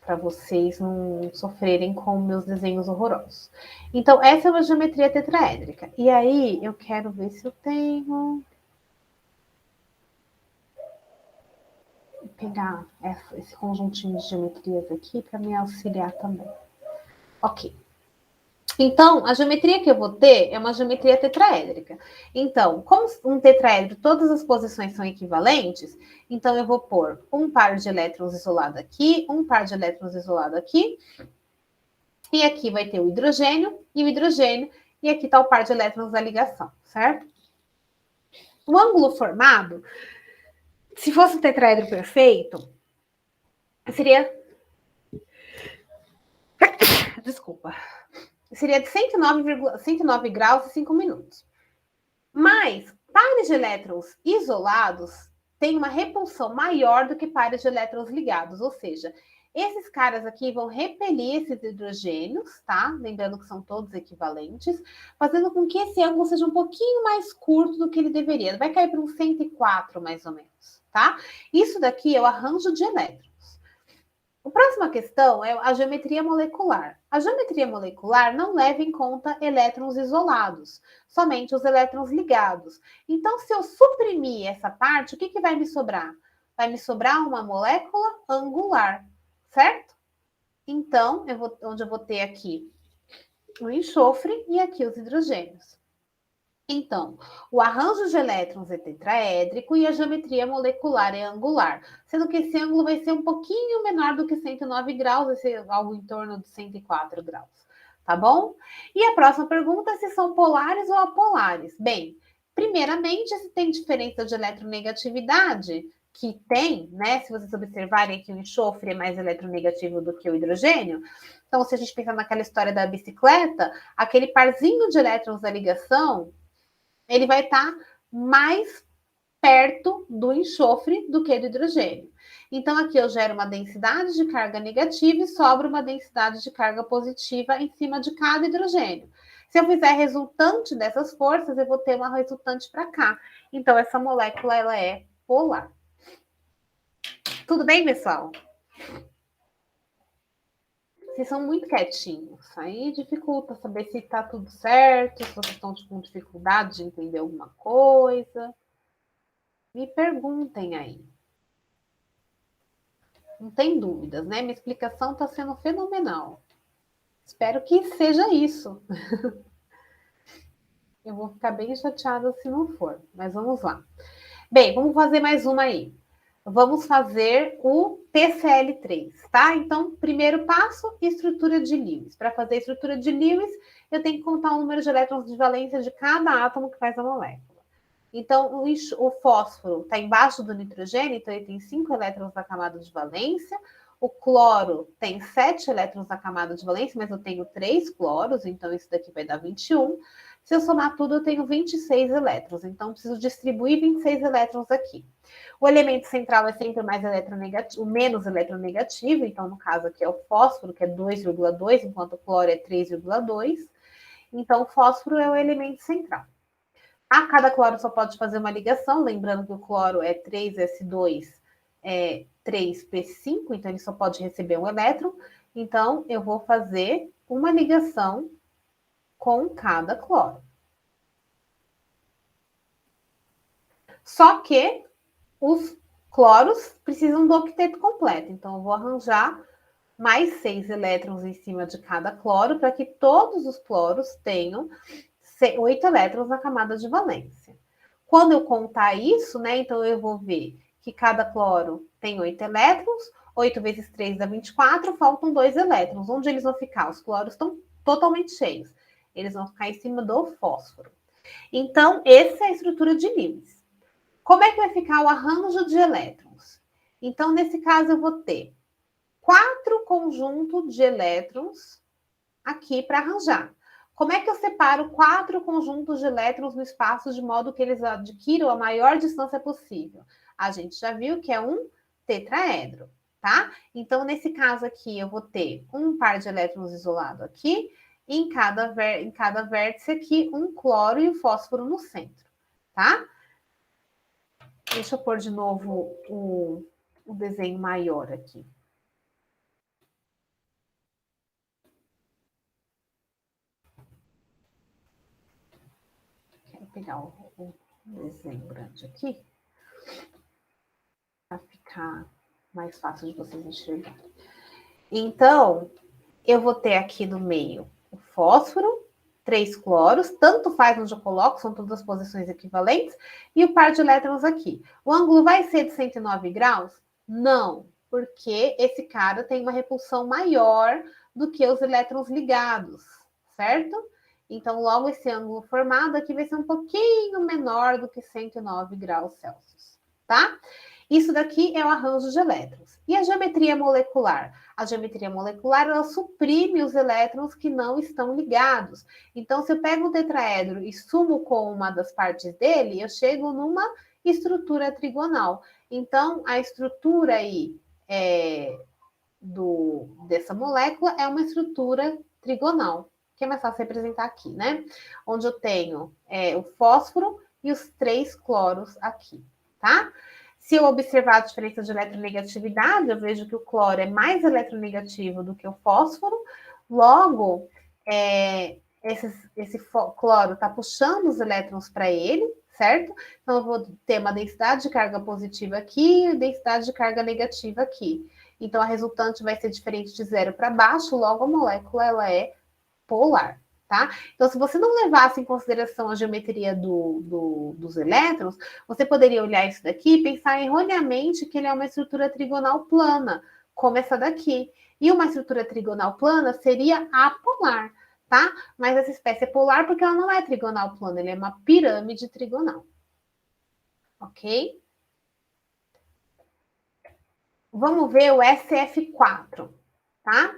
Para vocês não sofrerem com meus desenhos horrorosos. Então, essa é uma geometria tetraédrica. E aí, eu quero ver se eu tenho... Vou pegar esse conjuntinho de geometrias aqui para me auxiliar também. Ok. Então, a geometria que eu vou ter é uma geometria tetraédrica. Então, como um tetraedro, todas as posições são equivalentes, então eu vou pôr um par de elétrons isolado aqui, um par de elétrons isolado aqui, e aqui vai ter o hidrogênio, e aqui está o par de elétrons da ligação, certo? O ângulo formado, se fosse um tetraedro perfeito, seria... Desculpa. Seria de 109 graus e 5 minutos. Mas pares de elétrons isolados têm uma repulsão maior do que pares de elétrons ligados, ou seja, esses caras aqui vão repelir esses hidrogênios, tá? Lembrando que são todos equivalentes, fazendo com que esse ângulo seja um pouquinho mais curto do que ele deveria. Vai cair para um 104, mais ou menos, tá? Isso daqui é o arranjo de elétrons. A próxima questão é a geometria molecular. A geometria molecular não leva em conta elétrons isolados, somente os elétrons ligados. Então, se eu suprimir essa parte, o que vai me sobrar? Vai me sobrar uma molécula angular, certo? Então, onde eu vou ter aqui o enxofre e aqui os hidrogênios. Então, o arranjo de elétrons é tetraédrico e a geometria molecular é angular, sendo que esse ângulo vai ser um pouquinho menor do que 109 graus, vai ser algo em torno de 104 graus, tá bom? E a próxima pergunta é se são polares ou apolares. Bem, primeiramente, se tem diferença de eletronegatividade, que tem, né? Se vocês observarem que o enxofre é mais eletronegativo do que o hidrogênio. Então, se a gente pensar naquela história da bicicleta, aquele parzinho de elétrons da ligação, ele vai estar mais perto do enxofre do que do hidrogênio. Então, aqui eu gero uma densidade de carga negativa e sobra uma densidade de carga positiva em cima de cada hidrogênio. Se eu fizer resultante dessas forças, eu vou ter uma resultante para cá. Então, essa molécula ela é polar. Tudo bem, pessoal? Vocês são muito quietinhos. Aí dificulta saber se está tudo certo, se vocês estão com dificuldade de entender alguma coisa. Me perguntem aí. Não tem dúvidas, né? Minha explicação está sendo fenomenal. Espero que seja isso. Eu vou ficar bem chateada se não for, mas vamos lá. Bem, vamos fazer mais uma aí. vamos fazer o PCl3, tá? Então, primeiro passo, estrutura de Lewis. Para fazer a estrutura de Lewis, eu tenho que contar o número de elétrons de valência de cada átomo que faz a molécula. Então, o fósforo está embaixo do nitrogênio, então ele tem 5 elétrons na camada de valência. O cloro tem 7 elétrons na camada de valência, mas eu tenho 3 cloros, então isso daqui vai dar 21. Se eu somar tudo, eu tenho 26 elétrons, então preciso distribuir 26 elétrons aqui. O elemento central é sempre mais o menos eletronegativo, então no caso aqui é o fósforo, que é 2,2, enquanto o cloro é 3,2. Então o fósforo é o elemento central. A cada cloro só pode fazer uma ligação, lembrando que o cloro é 3s2, 3p5, então ele só pode receber um elétron. Então, eu vou fazer uma ligação com cada cloro. Só que os cloros precisam do octeto completo, então eu vou arranjar mais 6 elétrons em cima de cada cloro para que todos os cloros tenham 8 elétrons na camada de valência. Quando eu contar isso, né, então eu vou ver que cada cloro tem 8 elétrons, 8 vezes 3 dá 24, faltam 2 elétrons. Onde eles vão ficar? Os cloros estão totalmente cheios. Eles vão ficar em cima do fósforo. Então, essa é a estrutura de Lewis. Como é que vai ficar o arranjo de elétrons? Então, nesse caso, eu vou ter 4 conjuntos de elétrons aqui para arranjar. Como é que eu separo 4 conjuntos de elétrons no espaço de modo que eles adquiram a maior distância possível? A gente já viu que é um tetraedro, tá? Então, nesse caso aqui, eu vou ter um par de elétrons isolado aqui, e em cada vértice aqui, um cloro e o fósforo no centro, tá? Deixa eu pôr de novo o desenho maior aqui. Quero pegar o desenho grande aqui, para ficar mais fácil de vocês enxergarem. Então, eu vou ter aqui no meio o fósforo, 3 cloros, tanto faz onde eu coloco, são todas posições equivalentes, e o par de elétrons aqui. O ângulo vai ser de 109 graus? Não, porque esse cara tem uma repulsão maior do que os elétrons ligados, certo? Então, logo esse ângulo formado aqui vai ser um pouquinho menor do que 109 graus Celsius, tá? Isso daqui é o arranjo de elétrons. E a geometria molecular? A geometria molecular, ela suprime os elétrons que não estão ligados. Então, se eu pego um tetraedro e sumo com uma das partes dele, eu chego numa estrutura trigonal. Então, a estrutura aí dessa molécula é uma estrutura trigonal, que é mais fácil representar aqui, né? Onde eu tenho o fósforo e os 3 cloros aqui, tá? Se eu observar a diferença de eletronegatividade, eu vejo que o cloro é mais eletronegativo do que o fósforo. Logo, esse cloro está puxando os elétrons para ele, certo? Então, eu vou ter uma densidade de carga positiva aqui e densidade de carga negativa aqui. Então, a resultante vai ser diferente de 0 para baixo, logo a molécula ela é polar. Tá? Então, se você não levasse em consideração a geometria dos elétrons, você poderia olhar isso daqui e pensar erroneamente que ele é uma estrutura trigonal plana, como essa daqui. E uma estrutura trigonal plana seria apolar, tá? Mas essa espécie é polar porque ela não é trigonal plana, ele é uma pirâmide trigonal. Ok? Vamos ver o SF4, tá?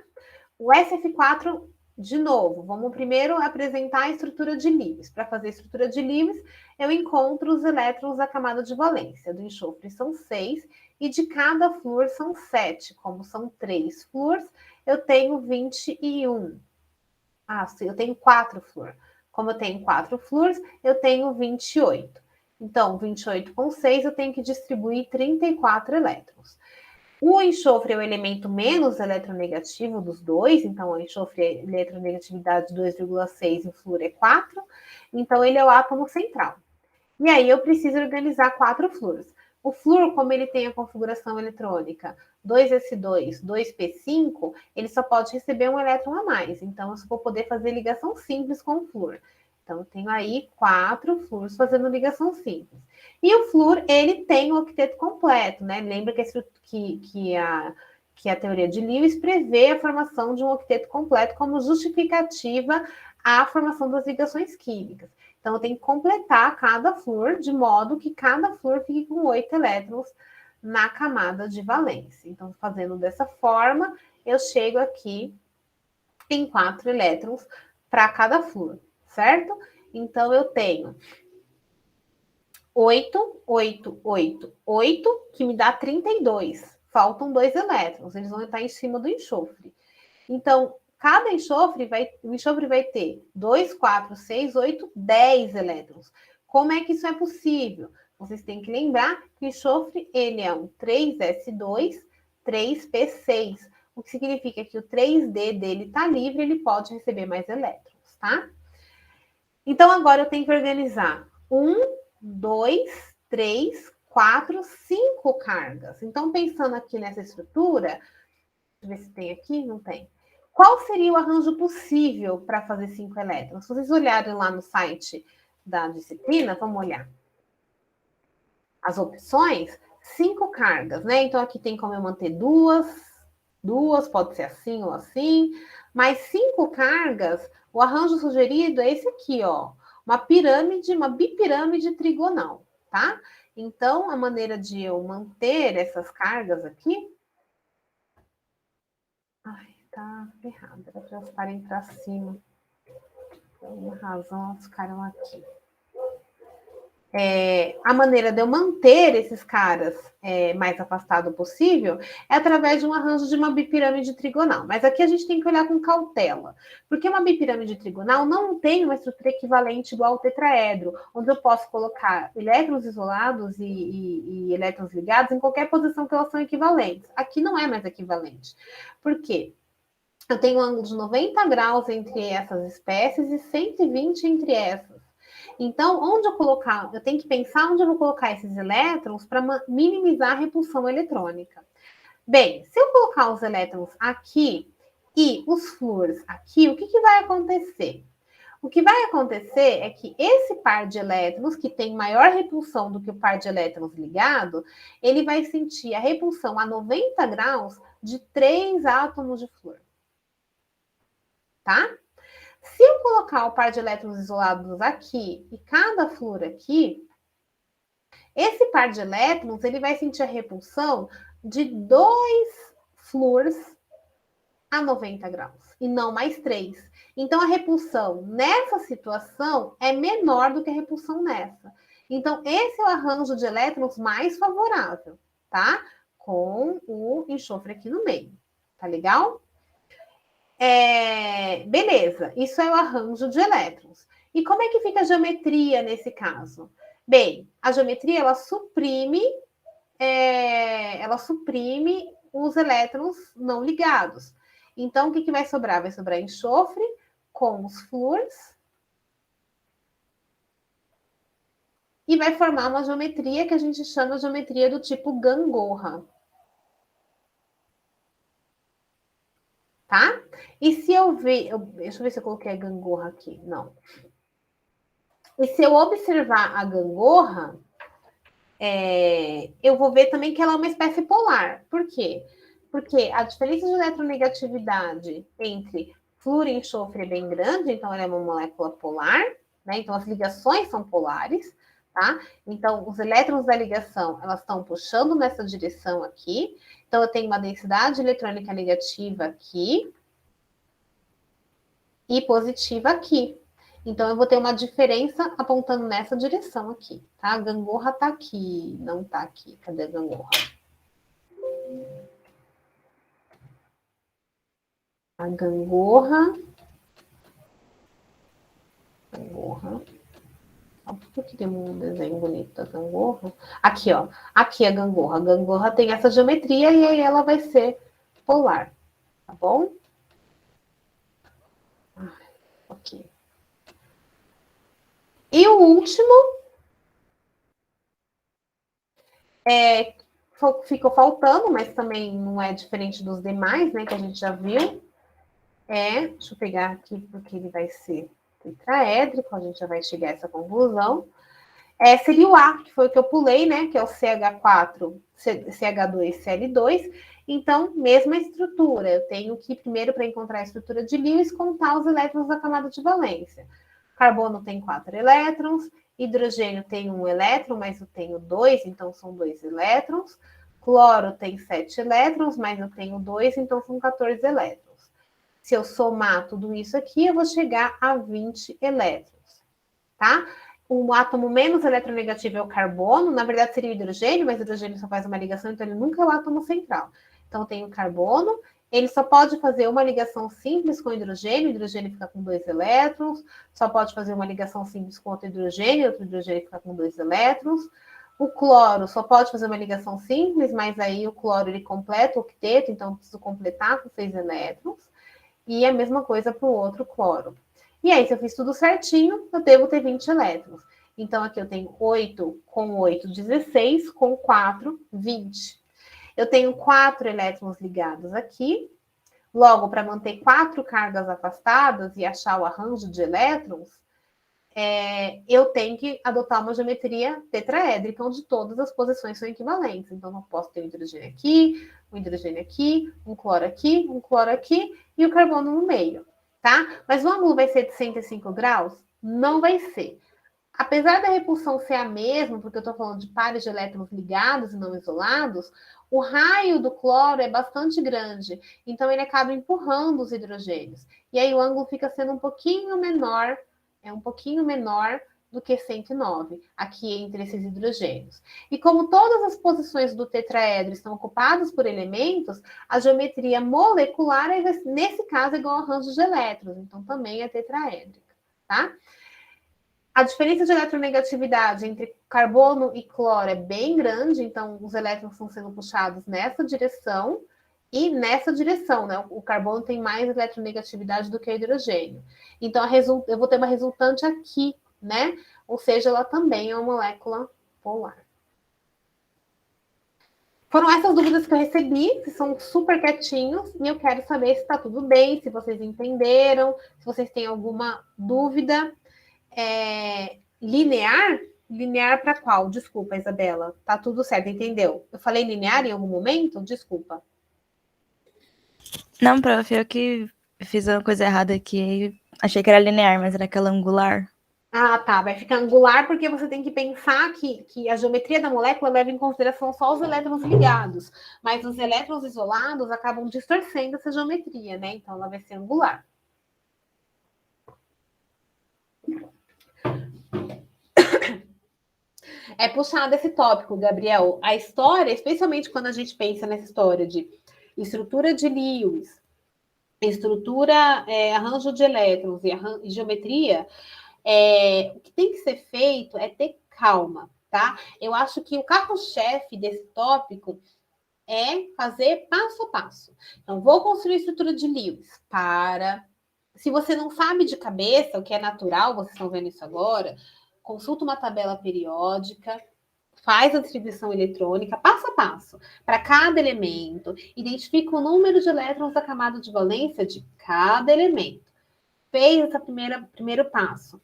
O SF4, de novo, vamos primeiro apresentar a estrutura de Lewis. Para fazer a estrutura de Lewis, eu encontro os elétrons da camada de valência. Do enxofre são 6 e de cada flúor são 7. Como são 3 flúores, eu tenho 21. Sim, eu tenho 4 flúor. Como eu tenho 4 flúores, eu tenho 28. Então, 28 com 6, eu tenho que distribuir 34 elétrons. O enxofre é o elemento menos eletronegativo dos dois, então o enxofre é eletronegatividade 2,6 e o flúor é 4, então ele é o átomo central. E aí eu preciso organizar 4 flúores. O flúor, como ele tem a configuração eletrônica 2s2, 2p5, ele só pode receber um elétron a mais, então eu só vou poder fazer ligação simples com o flúor. Então, eu tenho aí 4 flúores fazendo ligação simples. E o flúor, ele tem o octeto completo, né? Lembra que a teoria de Lewis prevê a formação de um octeto completo como justificativa à formação das ligações químicas. Então, eu tenho que completar cada flúor de modo que cada flúor fique com 8 elétrons na camada de valência. Então, fazendo dessa forma, eu chego aqui em 4 elétrons para cada flúor, certo? Então, eu tenho 8, 8, 8, 8, que me dá 32. Faltam 2 elétrons, eles vão estar em cima do enxofre. Então, cada o enxofre vai ter 2, 4, 6, 8, 10 elétrons. Como é que isso é possível? Vocês têm que lembrar que o enxofre, ele é um 3s2, 3p6, o que significa que o 3d dele está livre, ele pode receber mais elétrons, tá? Então, agora eu tenho que organizar 1, 2, 3, 4, 5 cargas. Então, pensando aqui nessa estrutura, deixa eu ver se tem aqui, não tem. Qual seria o arranjo possível para fazer 5 elétrons? Se vocês olharem lá no site da disciplina, vamos olhar as opções, 5 cargas, né? Então, aqui tem como eu manter duas, pode ser assim ou assim, mas 5 cargas, o arranjo sugerido é esse aqui, ó, uma bipirâmide trigonal, tá? Então, a maneira de eu manter essas cargas aqui... Ai, tá errado, era para elas ficarem para cima. Por alguma razão, elas ficaram aqui. A maneira de eu manter esses caras mais afastado possível é através de um arranjo de uma bipirâmide trigonal. Mas aqui a gente tem que olhar com cautela, porque uma bipirâmide trigonal não tem uma estrutura equivalente igual ao tetraedro, onde eu posso colocar elétrons isolados e elétrons ligados em qualquer posição que elas são equivalentes. Aqui não é mais equivalente. Por quê? Eu tenho um ângulo de 90 graus entre essas espécies e 120 entre essas. Então, onde eu colocar, eu tenho que pensar onde eu vou colocar esses elétrons para minimizar a repulsão eletrônica. Bem, se eu colocar os elétrons aqui e os flúores aqui, o que vai acontecer? O que vai acontecer é que esse par de elétrons, que tem maior repulsão do que o par de elétrons ligado, ele vai sentir a repulsão a 90 graus de 3 átomos de flúor. Tá? Se eu colocar o par de elétrons isolados aqui e cada flúor aqui, esse par de elétrons ele vai sentir a repulsão de 2 flúores a 90 graus, e não mais 3. Então, a repulsão nessa situação é menor do que a repulsão nessa. Então, esse é o arranjo de elétrons mais favorável, tá? Com o enxofre aqui no meio. Tá legal? Beleza, isso é o arranjo de elétrons. E como é que fica a geometria nesse caso? Bem, a geometria ela suprime os elétrons não ligados. Então, o que vai sobrar? Vai sobrar enxofre com os flúores e vai formar uma geometria que a gente chama de geometria do tipo gangorra. Tá? E se eu ver... deixa eu ver se eu coloquei a gangorra aqui. Não. E se eu observar a gangorra, eu vou ver também que ela é uma espécie polar. Por quê? Porque a diferença de eletronegatividade entre flúor e enxofre é bem grande, então ela é uma molécula polar, né? Então as ligações são polares, tá? Então os elétrons da ligação, elas estão puxando nessa direção aqui. Então eu tenho uma densidade eletrônica negativa aqui e positiva aqui. Então, eu vou ter uma diferença apontando nessa direção aqui, tá? A gangorra tá aqui, não tá aqui. Cadê a gangorra? A gangorra. Por que tem um desenho bonito da gangorra? Aqui, ó. Aqui a gangorra. A gangorra tem essa geometria e aí ela vai ser polar, tá bom? Ok. E o último ficou faltando, mas também não é diferente dos demais, né, que a gente já viu. Deixa eu pegar aqui, porque ele vai ser tetraédrico, a gente já vai chegar a essa conclusão. Seria o A, que foi o que eu pulei, né? Que é o CH4, CH2, Cl2. Então, mesma estrutura. Eu tenho que, primeiro, para encontrar a estrutura de Lewis, contar os elétrons da camada de valência. Carbono tem 4 elétrons, hidrogênio tem 1 elétron, mas eu tenho 2, então são 2 elétrons. Cloro tem 7 elétrons, mas eu tenho 2, então são 14 elétrons. Se eu somar tudo isso aqui, eu vou chegar a 20 elétrons, tá? O átomo menos eletronegativo é o carbono, na verdade seria o hidrogênio, mas o hidrogênio só faz uma ligação, então ele nunca é o átomo central. Então tem o carbono, ele só pode fazer uma ligação simples com o hidrogênio fica com 2 elétrons, só pode fazer uma ligação simples com outro hidrogênio fica com 2 elétrons. O cloro só pode fazer uma ligação simples, mas aí o cloro ele completa o octeto, então eu preciso completar com 6 elétrons. E a mesma coisa para o outro cloro. E aí, se eu fiz tudo certinho, eu devo ter 20 elétrons. Então, aqui eu tenho 8 com 8, 16, com 4, 20. Eu tenho 4 elétrons ligados aqui. Logo, para manter 4 cargas afastadas e achar o arranjo de elétrons, eu tenho que adotar uma geometria tetraédrica, onde todas as posições são equivalentes. Então, eu posso ter um hidrogênio aqui, um cloro aqui e o carbono no meio, tá? Mas o ângulo vai ser de 105 graus? Não vai ser. Apesar da repulsão ser a mesma, porque eu estou falando de pares de elétrons ligados e não isolados, o raio do cloro é bastante grande, então ele acaba empurrando os hidrogênios. E aí o ângulo fica sendo um pouquinho menor do que 109, aqui entre esses hidrogênios. E como todas as posições do tetraedro estão ocupadas por elementos, a geometria molecular, nesse caso, é igual ao arranjo de elétrons, então também é tetraédrica, tá? A diferença de eletronegatividade entre carbono e cloro é bem grande, então os elétrons estão sendo puxados nessa direção e nessa direção, né? O carbono tem mais eletronegatividade do que o hidrogênio. Então, eu vou ter uma resultante aqui, né? Ou seja, ela também é uma molécula polar. Foram essas dúvidas que eu recebi, que são super quietinhos, e eu quero saber se está tudo bem, se vocês entenderam, se vocês têm alguma dúvida. Linear? Linear para qual? Desculpa, Isabela. Tá tudo certo, entendeu? Eu falei linear em algum momento? Desculpa. Não, prof, eu que fiz uma coisa errada aqui. Achei que era linear, mas era aquela angular. Ah, tá. Vai ficar angular porque você tem que pensar que a geometria da molécula leva em consideração só os elétrons ligados. Mas os elétrons isolados acabam distorcendo essa geometria, né? Então ela vai ser angular. É puxado esse tópico, Gabriel. A história, especialmente quando a gente pensa nessa história de estrutura de Lewis, estrutura, arranjo de elétrons e geometria, o que tem que ser feito é ter calma, tá? Eu acho que o carro-chefe desse tópico é fazer passo a passo. Então, vou construir estrutura de Lewis. Se você não sabe de cabeça, o que é natural, vocês estão vendo isso agora, consulta uma tabela periódica, faz a distribuição eletrônica, passo a passo, para cada elemento, identifica o número de elétrons da camada de valência de cada elemento. Fez esse primeiro passo.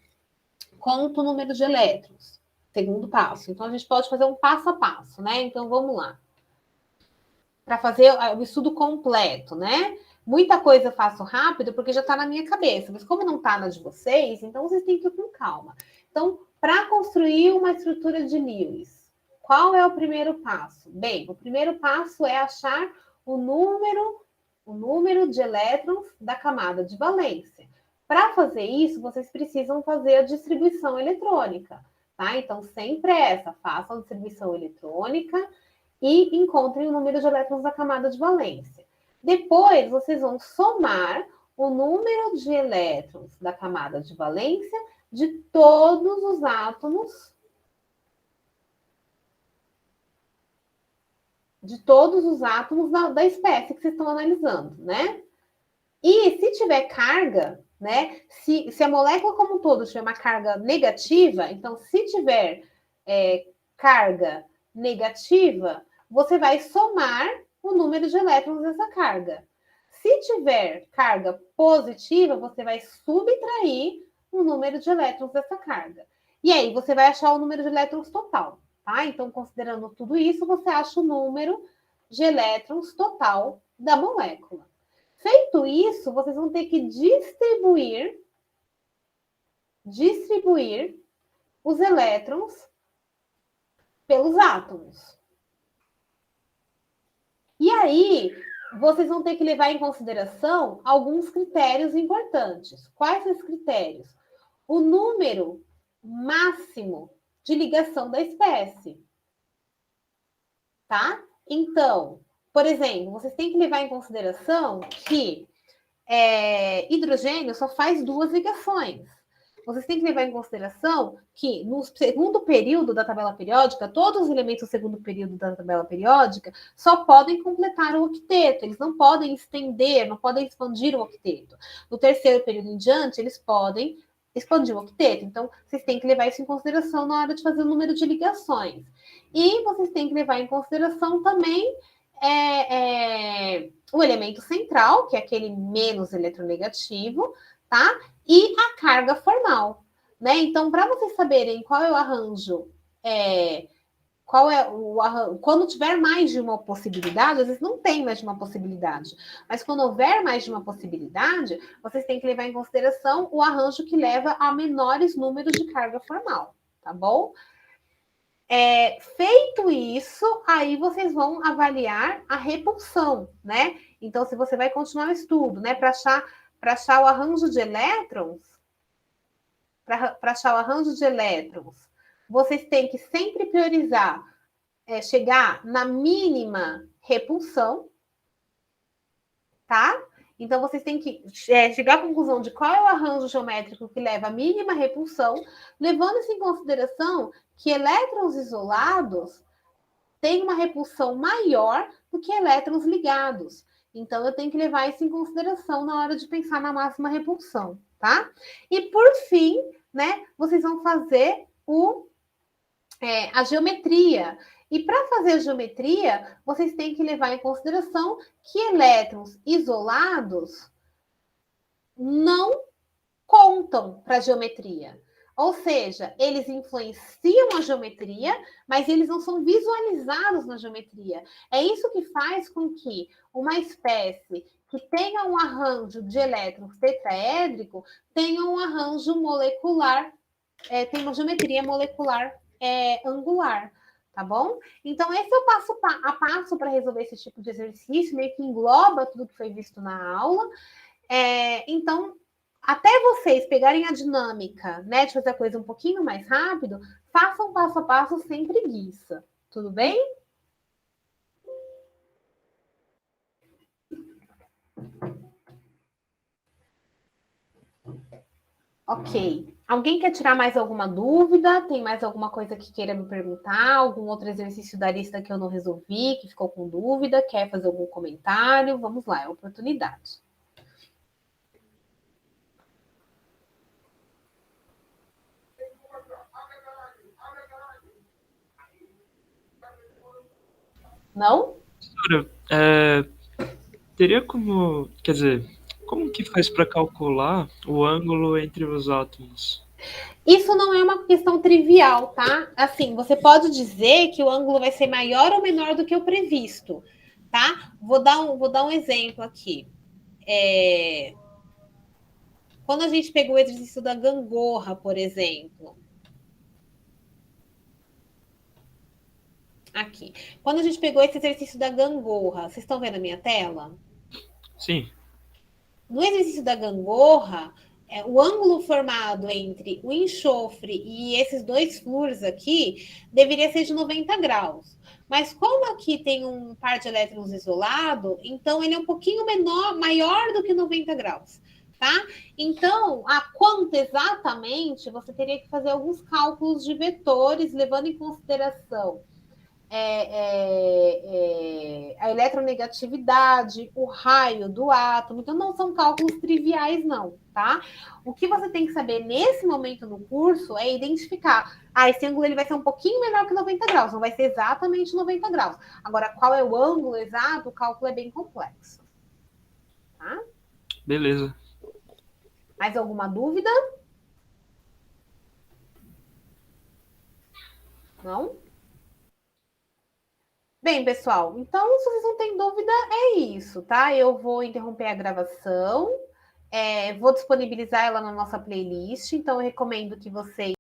Conta o número de elétrons. Segundo passo. Então, a gente pode fazer um passo a passo, né? Então, vamos lá. Para fazer o estudo completo, né? Muita coisa eu faço rápido porque já está na minha cabeça, mas como não está na de vocês, então vocês têm que ir com calma. Então, para construir uma estrutura de Lewis, qual é o primeiro passo? Bem, o primeiro passo é achar o número de elétrons da camada de valência. Para fazer isso, vocês precisam fazer a distribuição eletrônica, tá? Então, sempre façam a distribuição eletrônica e encontrem o número de elétrons da camada de valência. Depois, vocês vão somar o número de elétrons da camada de valência de todos os átomos da espécie que vocês estão analisando, né? E se tiver carga, né? Se a molécula como um todo tiver uma carga negativa, então se tiver carga negativa, você vai somar o número de elétrons dessa carga. Se tiver carga positiva, você vai subtrair o número de elétrons dessa carga. E aí você vai achar o número de elétrons total, tá? Então, considerando tudo isso, você acha o número de elétrons total da molécula. Feito isso, vocês vão ter que distribuir os elétrons pelos átomos. E aí, vocês vão ter que levar em consideração alguns critérios importantes. Quais esses critérios? O número máximo de ligação da espécie. Tá? Então, por exemplo, vocês têm que levar em consideração que hidrogênio só faz 2 ligações. Vocês têm que levar em consideração que no segundo período da tabela periódica, todos os elementos do segundo período da tabela periódica só podem completar o octeto, eles não podem estender, não podem expandir o octeto. No terceiro período em diante, eles podem expandir o octeto. Então, vocês têm que levar isso em consideração na hora de fazer o número de ligações. E vocês têm que levar em consideração também o elemento central, que é aquele menos eletronegativo, tá? E a carga formal, né? Então, para vocês saberem qual é o arranjo, quando tiver mais de uma possibilidade, às vezes não tem mais de uma possibilidade, mas quando houver mais de uma possibilidade, vocês têm que levar em consideração o arranjo que leva a menores números de carga formal, tá bom? Feito isso, aí vocês vão avaliar a repulsão, né? Então, se você vai continuar o estudo, né, para achar o arranjo de elétrons, vocês têm que sempre priorizar chegar na mínima repulsão, tá? Então, vocês têm que chegar à conclusão de qual é o arranjo geométrico que leva à mínima repulsão, levando-se em consideração que elétrons isolados têm uma repulsão maior do que elétrons ligados. Então, eu tenho que levar isso em consideração na hora de pensar na máxima repulsão, tá? E, por fim, né, vocês vão fazer a geometria. E para fazer a geometria, vocês têm que levar em consideração que elétrons isolados não contam para a geometria. Ou seja, eles influenciam a geometria, mas eles não são visualizados na geometria. É isso que faz com que uma espécie que tenha um arranjo de elétrons tetraédrico tenha um arranjo molecular, tem uma geometria molecular angular. Tá bom? Então, esse é o passo a passo para resolver esse tipo de exercício, meio que engloba tudo que foi visto na aula. Então, até vocês pegarem a dinâmica, né, de fazer a coisa um pouquinho mais rápido, façam passo a passo sem preguiça. Tudo bem? Ok. Alguém quer tirar mais alguma dúvida? Tem mais alguma coisa que queira me perguntar? Algum outro exercício da lista que eu não resolvi, que ficou com dúvida? Quer fazer algum comentário? Vamos lá, é a oportunidade. Não? Professora, teria como, quer dizer, como que faz para calcular o ângulo entre os átomos? Isso não é uma questão trivial, tá? Assim, você pode dizer que o ângulo vai ser maior ou menor do que o previsto, tá? Vou dar um exemplo aqui. Quando a gente pegou o exercício da gangorra, por exemplo. Aqui. Quando a gente pegou esse exercício da gangorra, vocês estão vendo a minha tela? Sim. No exercício da gangorra, o ângulo formado entre o enxofre e esses dois flúores aqui deveria ser de 90 graus. Mas como aqui tem um par de elétrons isolado, então ele é um pouquinho maior do que 90 graus. Tá? Então, a quanto exatamente, você teria que fazer alguns cálculos de vetores, levando em consideração a eletronegatividade, o raio do átomo. Então, não são cálculos triviais, não, tá? O que você tem que saber nesse momento no curso é identificar. Esse ângulo ele vai ser um pouquinho menor que 90 graus, não vai ser exatamente 90 graus. Agora, qual é o ângulo exato? O cálculo é bem complexo. Tá? Beleza. Mais alguma dúvida? Não? Bem, pessoal, então, se vocês não têm dúvida, é isso, tá? Eu vou interromper a gravação, vou disponibilizar ela na nossa playlist, então eu recomendo que vocês